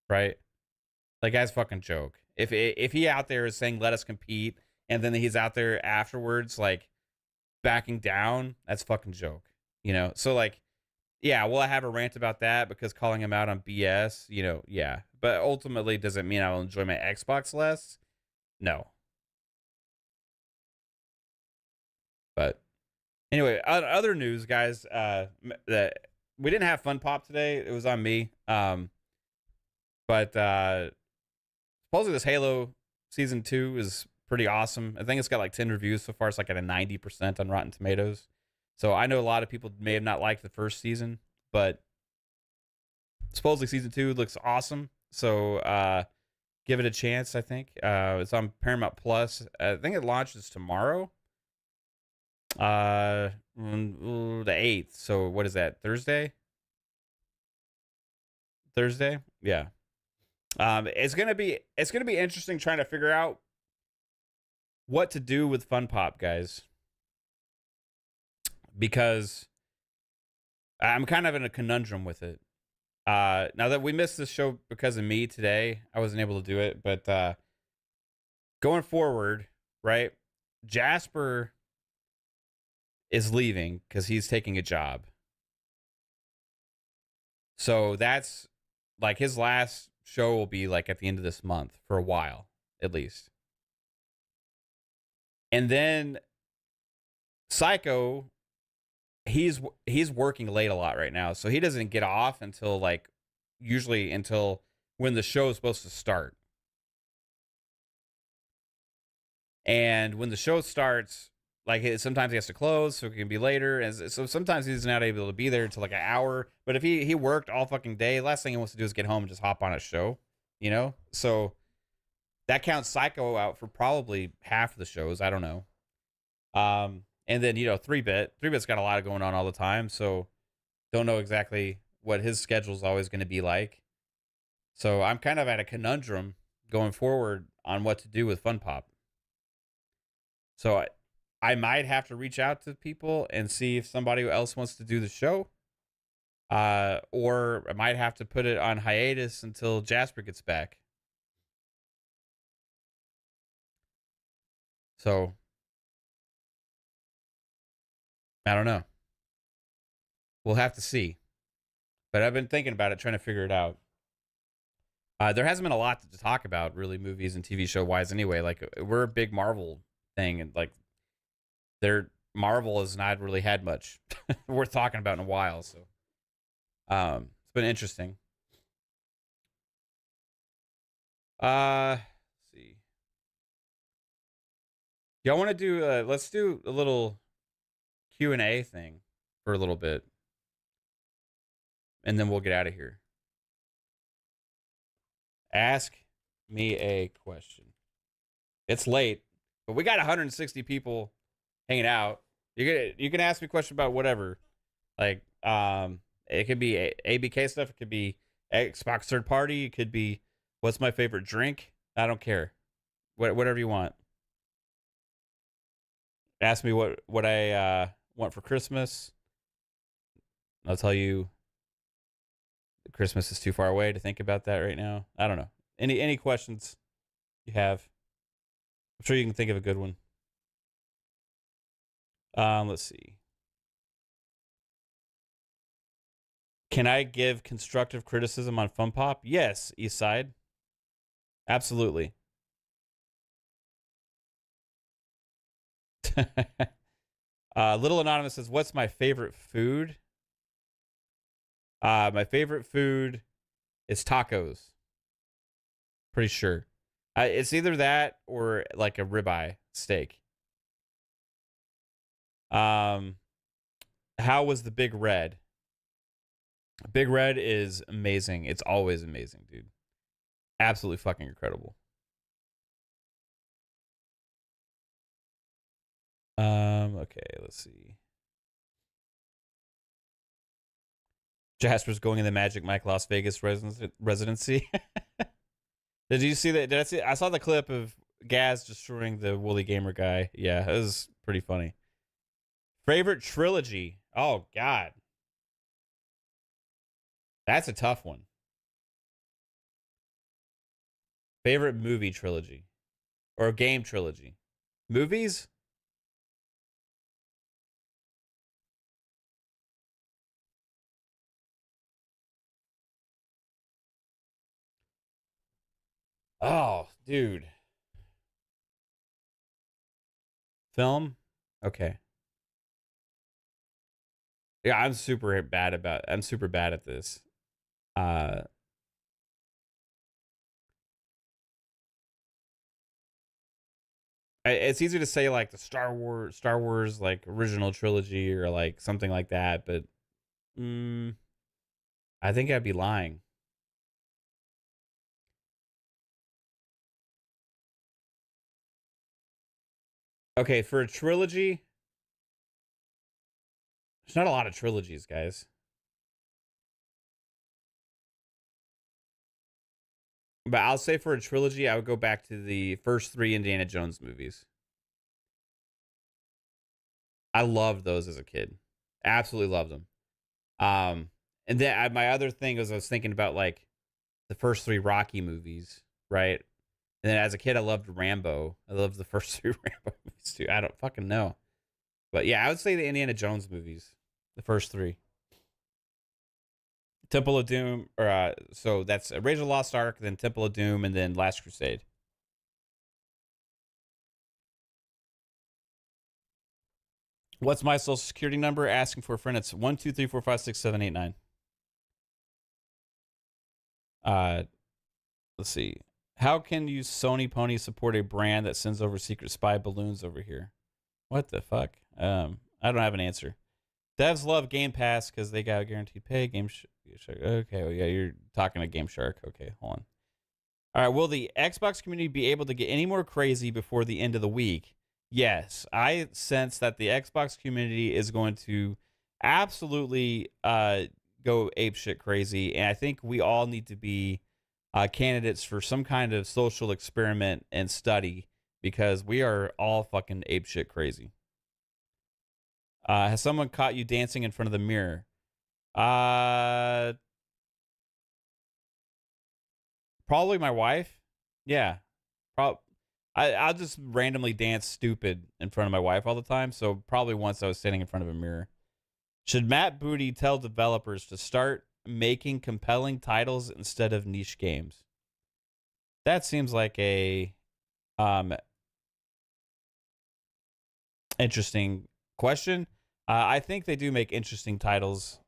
right? Like guy's fucking joke. If he out there is saying let us compete and then he's out there afterwards like backing down, that's fucking joke. So like yeah, will I have a rant about that because calling him out on BS, yeah. But ultimately does it mean I'll enjoy my Xbox less? No. But anyway, other news, guys. That we didn't have Fun Pop today. It was on me. But supposedly this Halo Season 2 is pretty awesome. I think it's got like 10 reviews so far. It's like at a 90% on Rotten Tomatoes. So I know a lot of people may have not liked the first season, but supposedly Season 2 looks awesome. So give it a chance, I think. It's on Paramount Plus. I think it launches tomorrow. The 8th. So what is that? Thursday? Yeah. It's gonna be interesting trying to figure out what to do with Fun Pop, guys, because I'm kind of in a conundrum with it. Now that we missed this show because of me today, I wasn't able to do it, but going forward, right? Jasper is leaving because he's taking a job. So that's like his last show will be like at the end of this month for a while, at least. And then Psycho, he's working late a lot right now, so he doesn't get off until like usually until when the show is supposed to start. And when the show starts, like sometimes he has to close, so it can be later. And so sometimes he's not able to be there until like an hour. But if he worked all fucking day, last thing he wants to do is get home and just hop on a show, you know. So that counts Psycho out for probably half the shows. I don't know. And then 3-Bit's got a lot going on all the time, so don't know exactly what his schedule is always going to be like. So I'm kind of at a conundrum going forward on what to do with Fun Pop. So I might have to reach out to people and see if somebody else wants to do the show. Or I might have to put it on hiatus until Jasper gets back. So I don't know. We'll have to see. But I've been thinking about it, trying to figure it out. There hasn't been a lot to talk about, really, movies and TV show wise. Anyway, like we're a big Marvel thing, and like their Marvel has not really had much worth talking about in a while. So, it's been interesting. Let's see. Y'all want to do? Let's do a little Q&A thing for a little bit, and then we'll get out of here. Ask me a question. It's late, but we got 160 people hanging out. You can ask me a question about whatever. Like it could be ABK stuff, it could be Xbox third party, it could be what's my favorite drink. I don't care. Whatever you want. Ask me what I want for Christmas. I'll tell you Christmas is too far away to think about that right now. I don't know. Any questions you have? I'm sure you can think of a good one. Let's see. Can I give constructive criticism on Fun Pop? Yes, Eastside. Absolutely. Little Anonymous says, "What's my favorite food?" My favorite food is tacos. Pretty sure. It's either that or like a ribeye steak. How was the Big Red? Big Red is amazing. It's always amazing, dude. Absolutely fucking incredible. Okay, let's see. Jasper's going in the Magic Mike Las Vegas residency. Did you see that? Did I see? I saw the clip of Gaz destroying the Woolly Gamer guy. Yeah, it was pretty funny. Favorite trilogy? Oh God, that's a tough one. Favorite movie trilogy or game trilogy? Movies? Oh, dude. Film? Okay. Yeah, I'm super bad at this. Uh it's easy to say like the Star Wars like original trilogy or like something like that, but mm, I think I'd be lying. Okay, for a trilogy, there's not a lot of trilogies, guys. But I'll say for a trilogy, I would go back to the first three Indiana Jones movies. I loved those as a kid. Absolutely loved them. And then my other thing was I was thinking about like the first three Rocky movies, right? And then as a kid, I loved Rambo. I loved the first three Rambo movies too. I don't fucking know. But yeah, I would say the Indiana Jones movies, the first three. Temple of Doom, or so that's Raiders of the Lost Ark, then Temple of Doom, and then Last Crusade. What's my social security number? Asking for a friend. It's 1 2 3 4 5 6 7 8 9. Let's see. How can you Sony Pony support a brand that sends over secret spy balloons over here? What the fuck? I don't have an answer. Devs love Game Pass because they got guaranteed pay. Okay, well, yeah, you're talking to Game Shark. Okay, hold on. All right, will the Xbox community be able to get any more crazy before the end of the week? Yes, I sense that the Xbox community is going to absolutely go apeshit crazy, and I think we all need to be candidates for some kind of social experiment and study because we are all fucking apeshit crazy. Has someone caught you dancing in front of the mirror? Probably my wife. Yeah. I'll just randomly dance stupid in front of my wife all the time. So probably once I was standing in front of a mirror. Should Matt Booty tell developers to start making compelling titles instead of niche games? That seems like a interesting question. I think they do make interesting titles,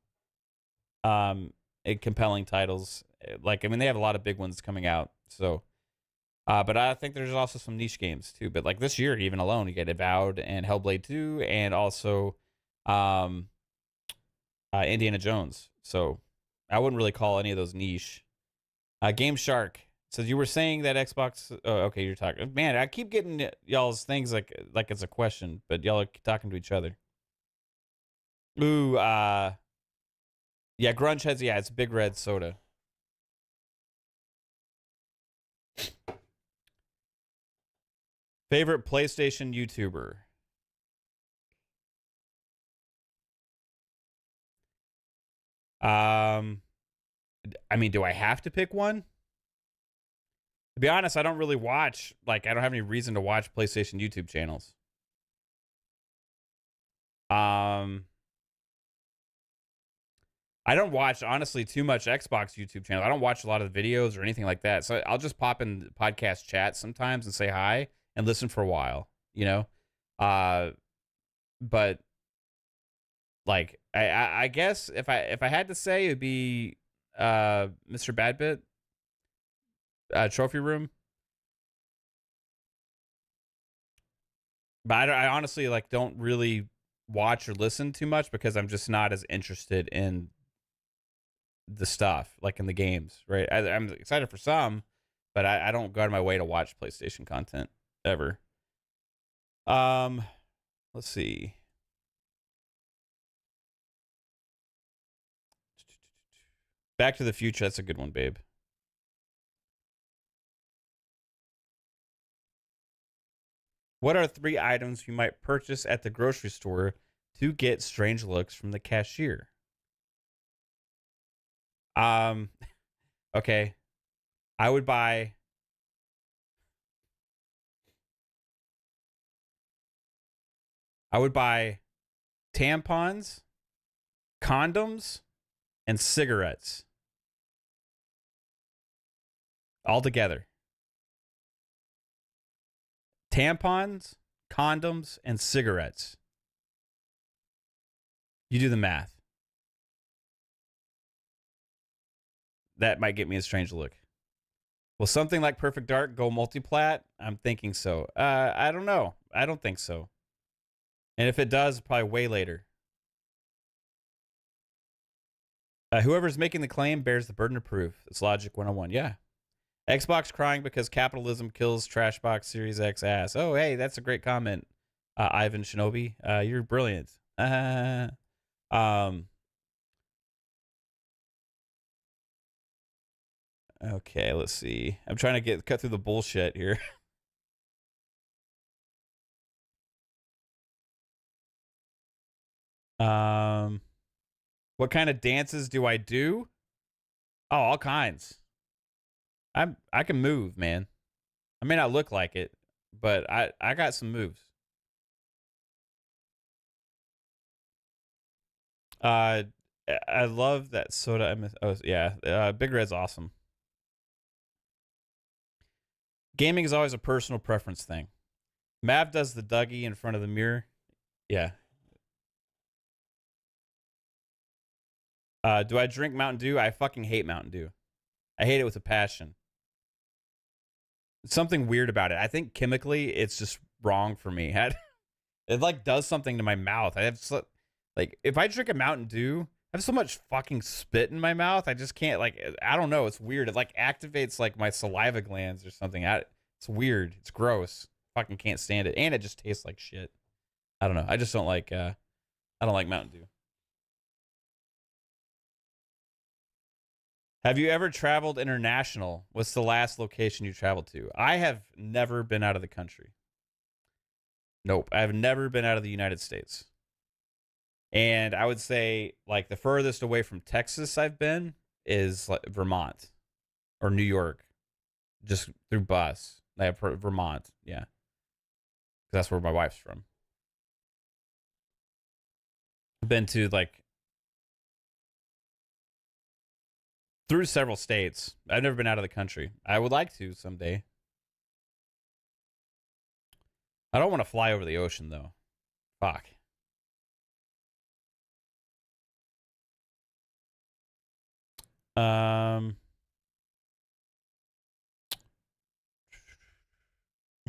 compelling titles. Like, I mean, they have a lot of big ones coming out. So, but I think there's also some niche games too. But like this year, even alone, you get Avowed and Hellblade 2, and also Indiana Jones. So I wouldn't really call any of those niche. Game Shark says you were saying that Xbox. Oh, okay, you're talking. Man, I keep getting y'all's things like it's a question, but y'all are talking to each other. Ooh, yeah, Grunge Heads. Yeah, it's Big Red Soda. Favorite PlayStation YouTuber? I mean, do I have to pick one? To be honest, I don't really watch. Like, I don't have any reason to watch PlayStation YouTube channels. I don't watch, honestly, too much Xbox YouTube channel. I don't watch a lot of the videos or anything like that. So I'll just pop in podcast chat sometimes and say hi and listen for a while, you know? But like I guess if I had to say, it'd be Mr. Badbit, Trophy Room. But I honestly like don't really watch or listen too much because I'm just not as interested in the stuff like in the games, right? I'm excited for some, but I don't go out of my way to watch PlayStation content ever. Let's see. Back to the Future. That's a good one, babe. What are 3 items you might purchase at the grocery store to get strange looks from the cashier? Okay. I would buy tampons, condoms, and cigarettes all together. Tampons, condoms, and cigarettes. You do the math. That might get me a strange look. Will something like Perfect Dark go multiplat? I'm thinking so. I don't know. I don't think so. And if it does, probably way later. Whoever's making the claim bears the burden of proof. It's Logic 101. Yeah. Xbox crying because capitalism kills Trashbox Series X ass. Oh, hey, that's a great comment, Ivan Shinobi. You're brilliant. Okay, let's see. I'm trying to cut through the bullshit here. What kind of dances do I do? Oh, all kinds. I can move, man. I may not look like it, but I got some moves. I love that soda. Oh yeah, Big Red's awesome. Gaming is always a personal preference thing. Mav does the Dougie in front of the mirror. Yeah, Do I drink Mountain Dew? I fucking hate Mountain Dew. I hate it with a passion. Something weird about it. I think chemically it's just wrong for me. It like does something to my mouth. I have like if I drink a Mountain Dew, I have so much fucking spit in my mouth. I just can't like I don't know. It's weird. It like activates like my saliva glands or something. It's weird. It's gross. Fucking can't stand it. And it just tastes like shit. I don't know. I just don't like I don't like Mountain Dew. Have you ever traveled international? What's the last location you traveled to? I have never been out of the country. Nope. I've never been out of the United States. And I would say like the furthest away from Texas I've been is like Vermont or New York, just through bus. I have Vermont, yeah, 'cause that's where my wife's from. I've been to like through several states. I've never been out of the country. I would like to someday. I don't want to fly over the ocean though. Fuck. Um,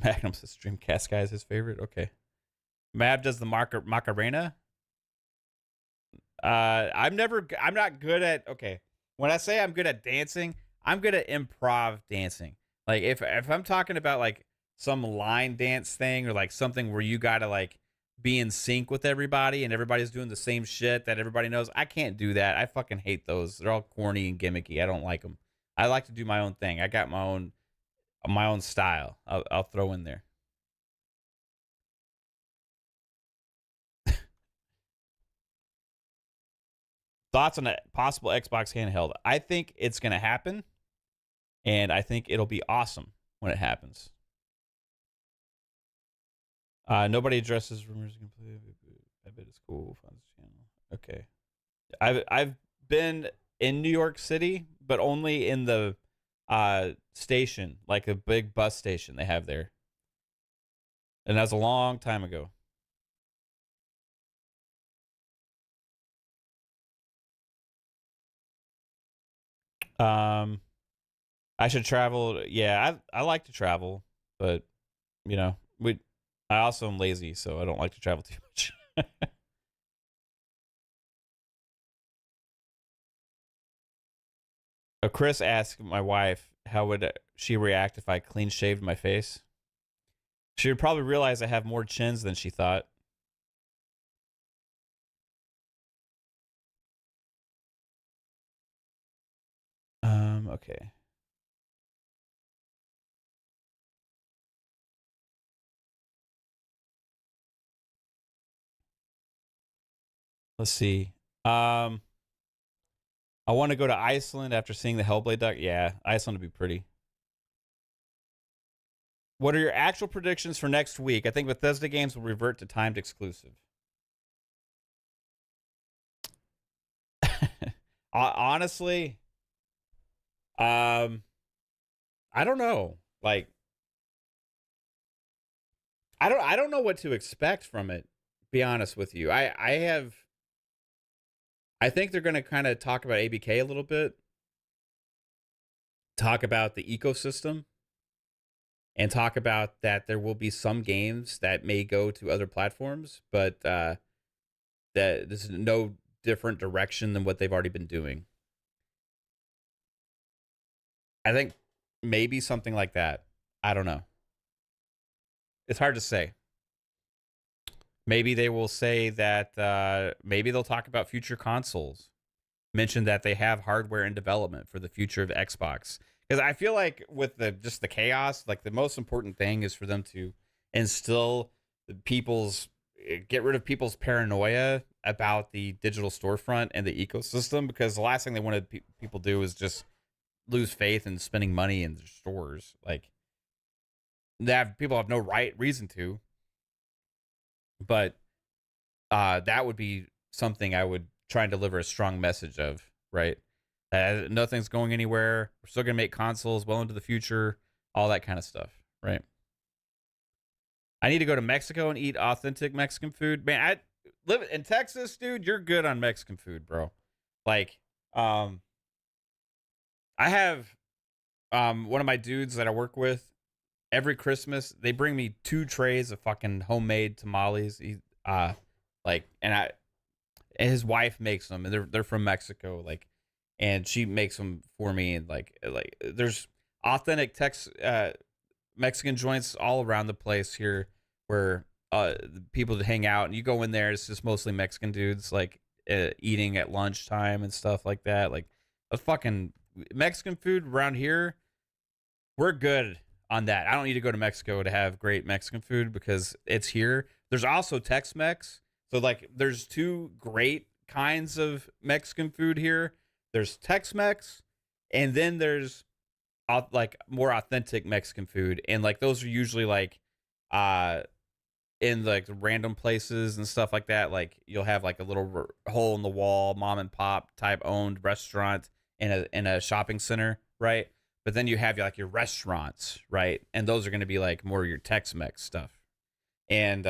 Magnum says Dreamcast guy is his favorite. Okay. Mab does the Macarena. I'm not good at. Okay, when I say I'm good at dancing, I'm good at improv dancing. Like if I'm talking about like some line dance thing or like something where you gotta like be in sync with everybody and everybody's doing the same shit that everybody knows, I can't do that. I fucking hate those. They're all corny and gimmicky. I don't like them. I like to do my own thing. I got my own style. I'll throw in there. Thoughts on a possible Xbox handheld? I think it's gonna happen, and I think it'll be awesome when it happens. Nobody addresses rumors. I bet it's cool. Channel. Okay. I've been in New York City, but only in the station, like a big bus station they have there, and that was a long time ago. Um, I should travel. Yeah, I like to travel, but you know, I also am lazy, so I don't like to travel too much. Chris asked my wife, how would she react if I clean shaved my face? She would probably realize I have more chins than she thought. Okay. Let's see. Um, I want to go to Iceland after seeing the Hellblade doc. Yeah, Iceland would be pretty. What are your actual predictions for next week? I think Bethesda games will revert to timed exclusive. Honestly, um, I don't know. Like, I don't know what to expect from it. Be honest with you, I think they're going to kind of talk about ABK a little bit, talk about the ecosystem, and talk about that there will be some games that may go to other platforms, but that this is no different direction than what they've already been doing. I think maybe something like that. I don't know. It's hard to say. Maybe they will say that maybe they'll talk about future consoles. Mention that they have hardware in development for the future of Xbox. Because I feel like with the chaos, like the most important thing is for them to instill get rid of people's paranoia about the digital storefront and the ecosystem. Because the last thing they wanted people do is just lose faith in spending money in their stores. Like people have no reason to, but that would be something I would try and deliver a strong message of, right? Nothing's going anywhere. We're still gonna make consoles well into the future, all that kind of stuff, right? I need to go to Mexico and eat authentic Mexican food. Man, I live in Texas, dude. You're good on Mexican food, bro. Like, um, I have one of my dudes that I work with every Christmas. They bring me 2 trays of fucking homemade tamales. Like, and his wife makes them, and they're from Mexico. Like, and she makes them for me. And like there's authentic Mexican joints all around the place here where people to hang out, and you go in there, it's just mostly Mexican dudes like eating at lunchtime and stuff like that. Like a fucking Mexican food around here, we're good on that. I don't need to go to Mexico to have great Mexican food because it's here. There's also Tex-Mex. So like there's two great kinds of Mexican food here. There's Tex-Mex, and then there's like more authentic Mexican food, and like those are usually like uh in like random places and stuff like that. Like you'll have like a little hole in the wall, mom and pop type owned restaurant in a shopping center, right? But then you have like your restaurants, right? And those are going to be like more your Tex-Mex stuff. And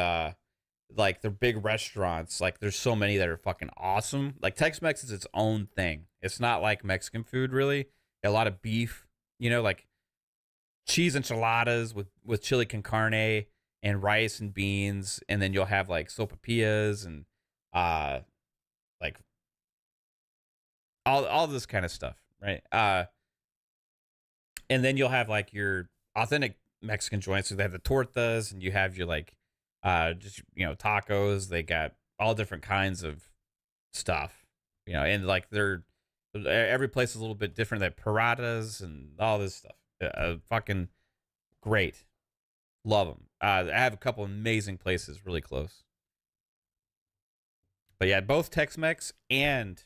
like they're big restaurants. Like there's so many that are fucking awesome. Like Tex-Mex is its own thing. It's not like Mexican food really. A lot of beef, like cheese enchiladas with chili con carne and rice and beans, and then you'll have like sopapillas and uh like all this kind of stuff, right? And then you'll have like your authentic Mexican joints. So they have the tortas, and you have your like just tacos. They got all different kinds of stuff, and like they're every place is a little bit different. They have paradas and all this stuff. Fucking great, love them. I have a couple amazing places really close. But yeah, both Tex-Mex and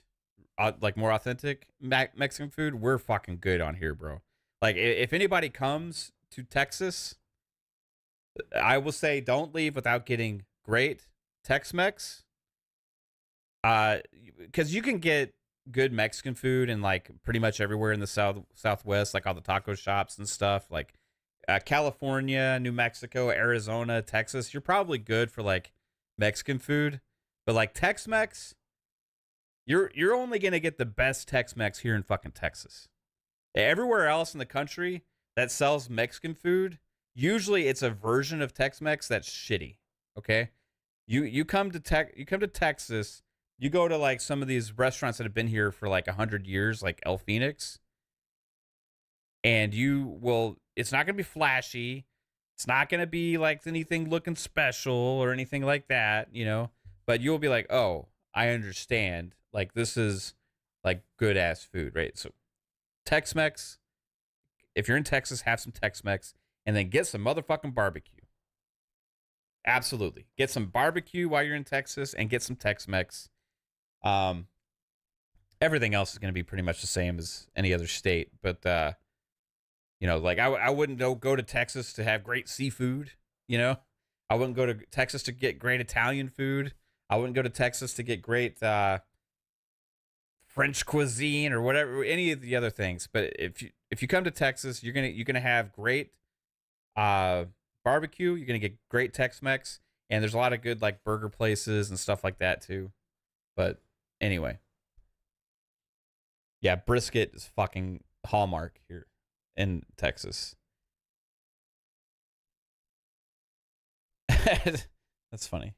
like more authentic Mexican food, we're fucking good on here, bro. Like if anybody comes to Texas, I will say don't leave without getting great Tex-Mex. Because you can get good Mexican food in like pretty much everywhere in the southwest, like all the taco shops and stuff. Like California, New Mexico, Arizona, Texas, you're probably good for like Mexican food. But like Tex-Mex, you're only gonna get the best Tex-Mex here in fucking Texas. Everywhere else in the country that sells Mexican food, usually it's a version of Tex-Mex that's shitty. Okay, you come to Texas, you go to like some of these restaurants that have been here for like 100 years, like El Phoenix, and it's not gonna be flashy. It's not gonna be like anything looking special or anything like that, But you'll be like, oh, I understand. Like this is like good ass food, right? So Tex-Mex. If you're in Texas, have some Tex-Mex and then get some motherfucking barbecue. Absolutely. Get some barbecue while you're in Texas and get some Tex-Mex. Um, Everything else is going to be pretty much the same as any other state. But, like I wouldn't go to Texas to have great seafood, I wouldn't go to Texas to get great Italian food. I wouldn't go to Texas to get great French cuisine or whatever, any of the other things. But if you come to Texas, you're gonna have great barbecue. You're gonna get great Tex-Mex, and there's a lot of good like burger places and stuff like that too. But anyway, yeah, brisket is fucking hallmark here in Texas. That's funny.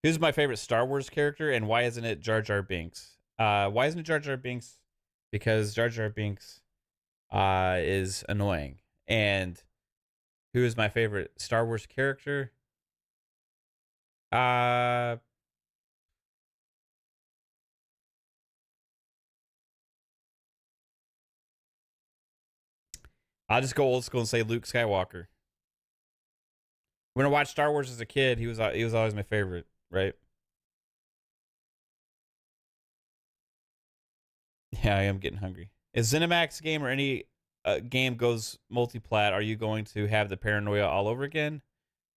Who's my favorite Star Wars character, and why isn't it Jar Jar Binks? Why isn't it Jar Jar Binks? Because Jar Jar Binks is annoying. And who is my favorite Star Wars character? Uh, I'll just go old school and say Luke Skywalker. When I watched Star Wars as a kid, he was always my favorite, right? Yeah, I am getting hungry. Is ZeniMax game or any game goes multiplat, are you going to have the paranoia all over again?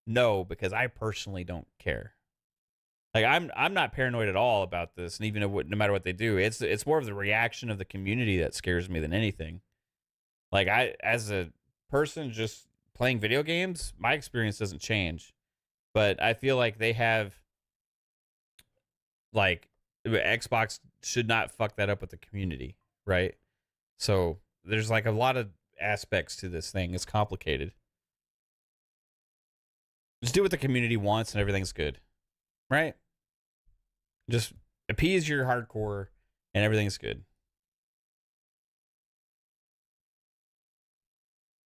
No, because I personally don't care. Like I'm not paranoid at all about this, and even no matter what they do, it's more of the reaction of the community that scares me than anything. Like I, as a person just playing video games, my experience doesn't change, but I feel like they have like Xbox should not fuck that up with the community, right? So there's like a lot of aspects to this thing. It's complicated. Just do what the community wants and everything's good, right? Just appease your hardcore and everything's good.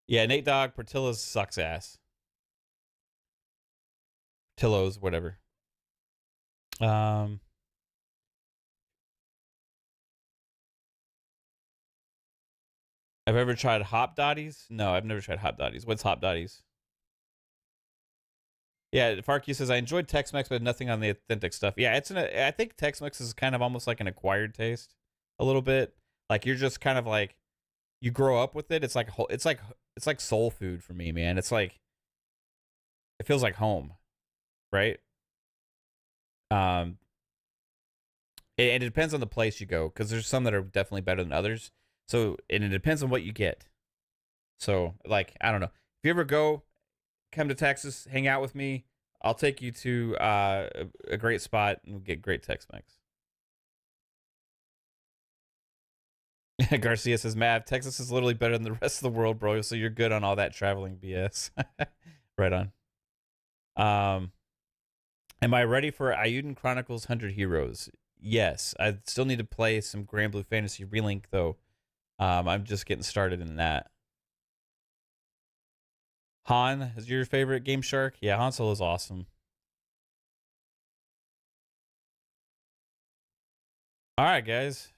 Yeah, Nate Dogg, Portillo's sucks ass. Portillo's, whatever. I've ever tried Hop Dotties? No, I've never tried Hop Dotties. What's Hop Dotties? Yeah, Farkey says I enjoyed Tex-Mex, but nothing on the authentic stuff. Yeah, I think Tex-Mex is kind of almost like an acquired taste, a little bit. Like you're just kind of like you grow up with it. It's like soul food for me, man. It's like it feels like home, right? Um, and it depends on the place you go because there's some that are definitely better than others. So and it depends on what you get. So like I don't know if you ever come to Texas, hang out with me. I'll take you to a great spot and we'll get great Tex-Mex. Garcia says, Mav, Texas is literally better than the rest of the world, bro. So you're good on all that traveling BS. Right on. Am I ready for Ayuden Chronicles 100 Heroes? Yes. I still need to play some Grand Blue Fantasy Relink, though. I'm just getting started in that. Han is your favorite Game Shark? Yeah, Han Solo is awesome. All right, guys.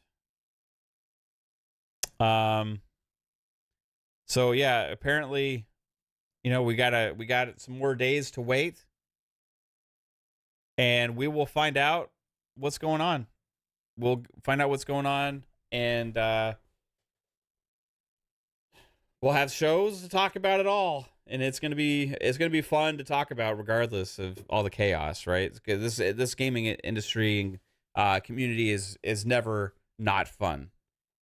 So yeah, apparently, we got some more days to wait, and we will find out what's going on. We'll find out what's going on, and we'll have shows to talk about it all, and it's gonna be fun to talk about regardless of all the chaos, right? This gaming industry and community is never not fun.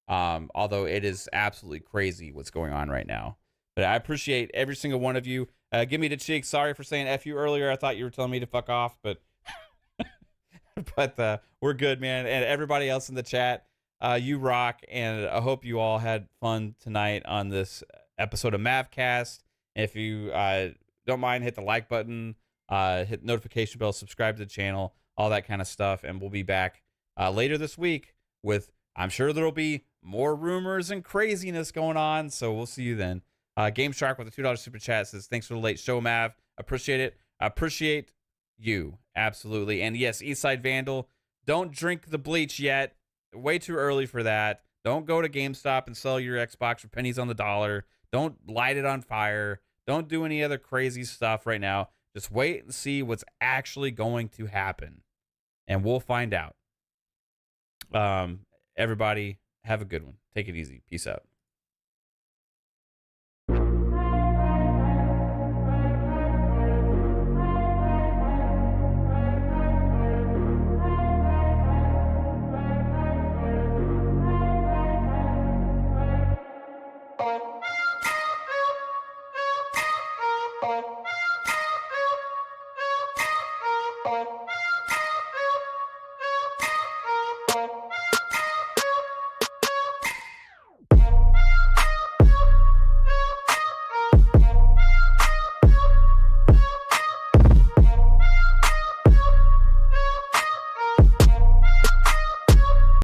Although it is absolutely crazy what's going on right now. But I appreciate every single one of you. Give me the cheek. Sorry for saying F you earlier. I thought you were telling me to fuck off, but we're good, man. And everybody else in the chat, you rock. And I hope you all had fun tonight on this episode of Mavcast. If you don't mind, hit the like button, hit the notification bell, subscribe to the channel, all that kind of stuff. And we'll be back later this week with, I'm sure there'll be more rumors and craziness going on. So we'll see you then. Game Shark with a $2 super chat says, thanks for the late show, Mav. Appreciate it. Appreciate you. Absolutely. And yes, Eastside Vandal, don't drink the bleach yet. Way too early for that. Don't go to GameStop and sell your Xbox for pennies on the dollar. Don't light it on fire. Don't do any other crazy stuff right now. Just wait and see what's actually going to happen. And we'll find out. Everybody, have a good one. Take it easy. Peace out.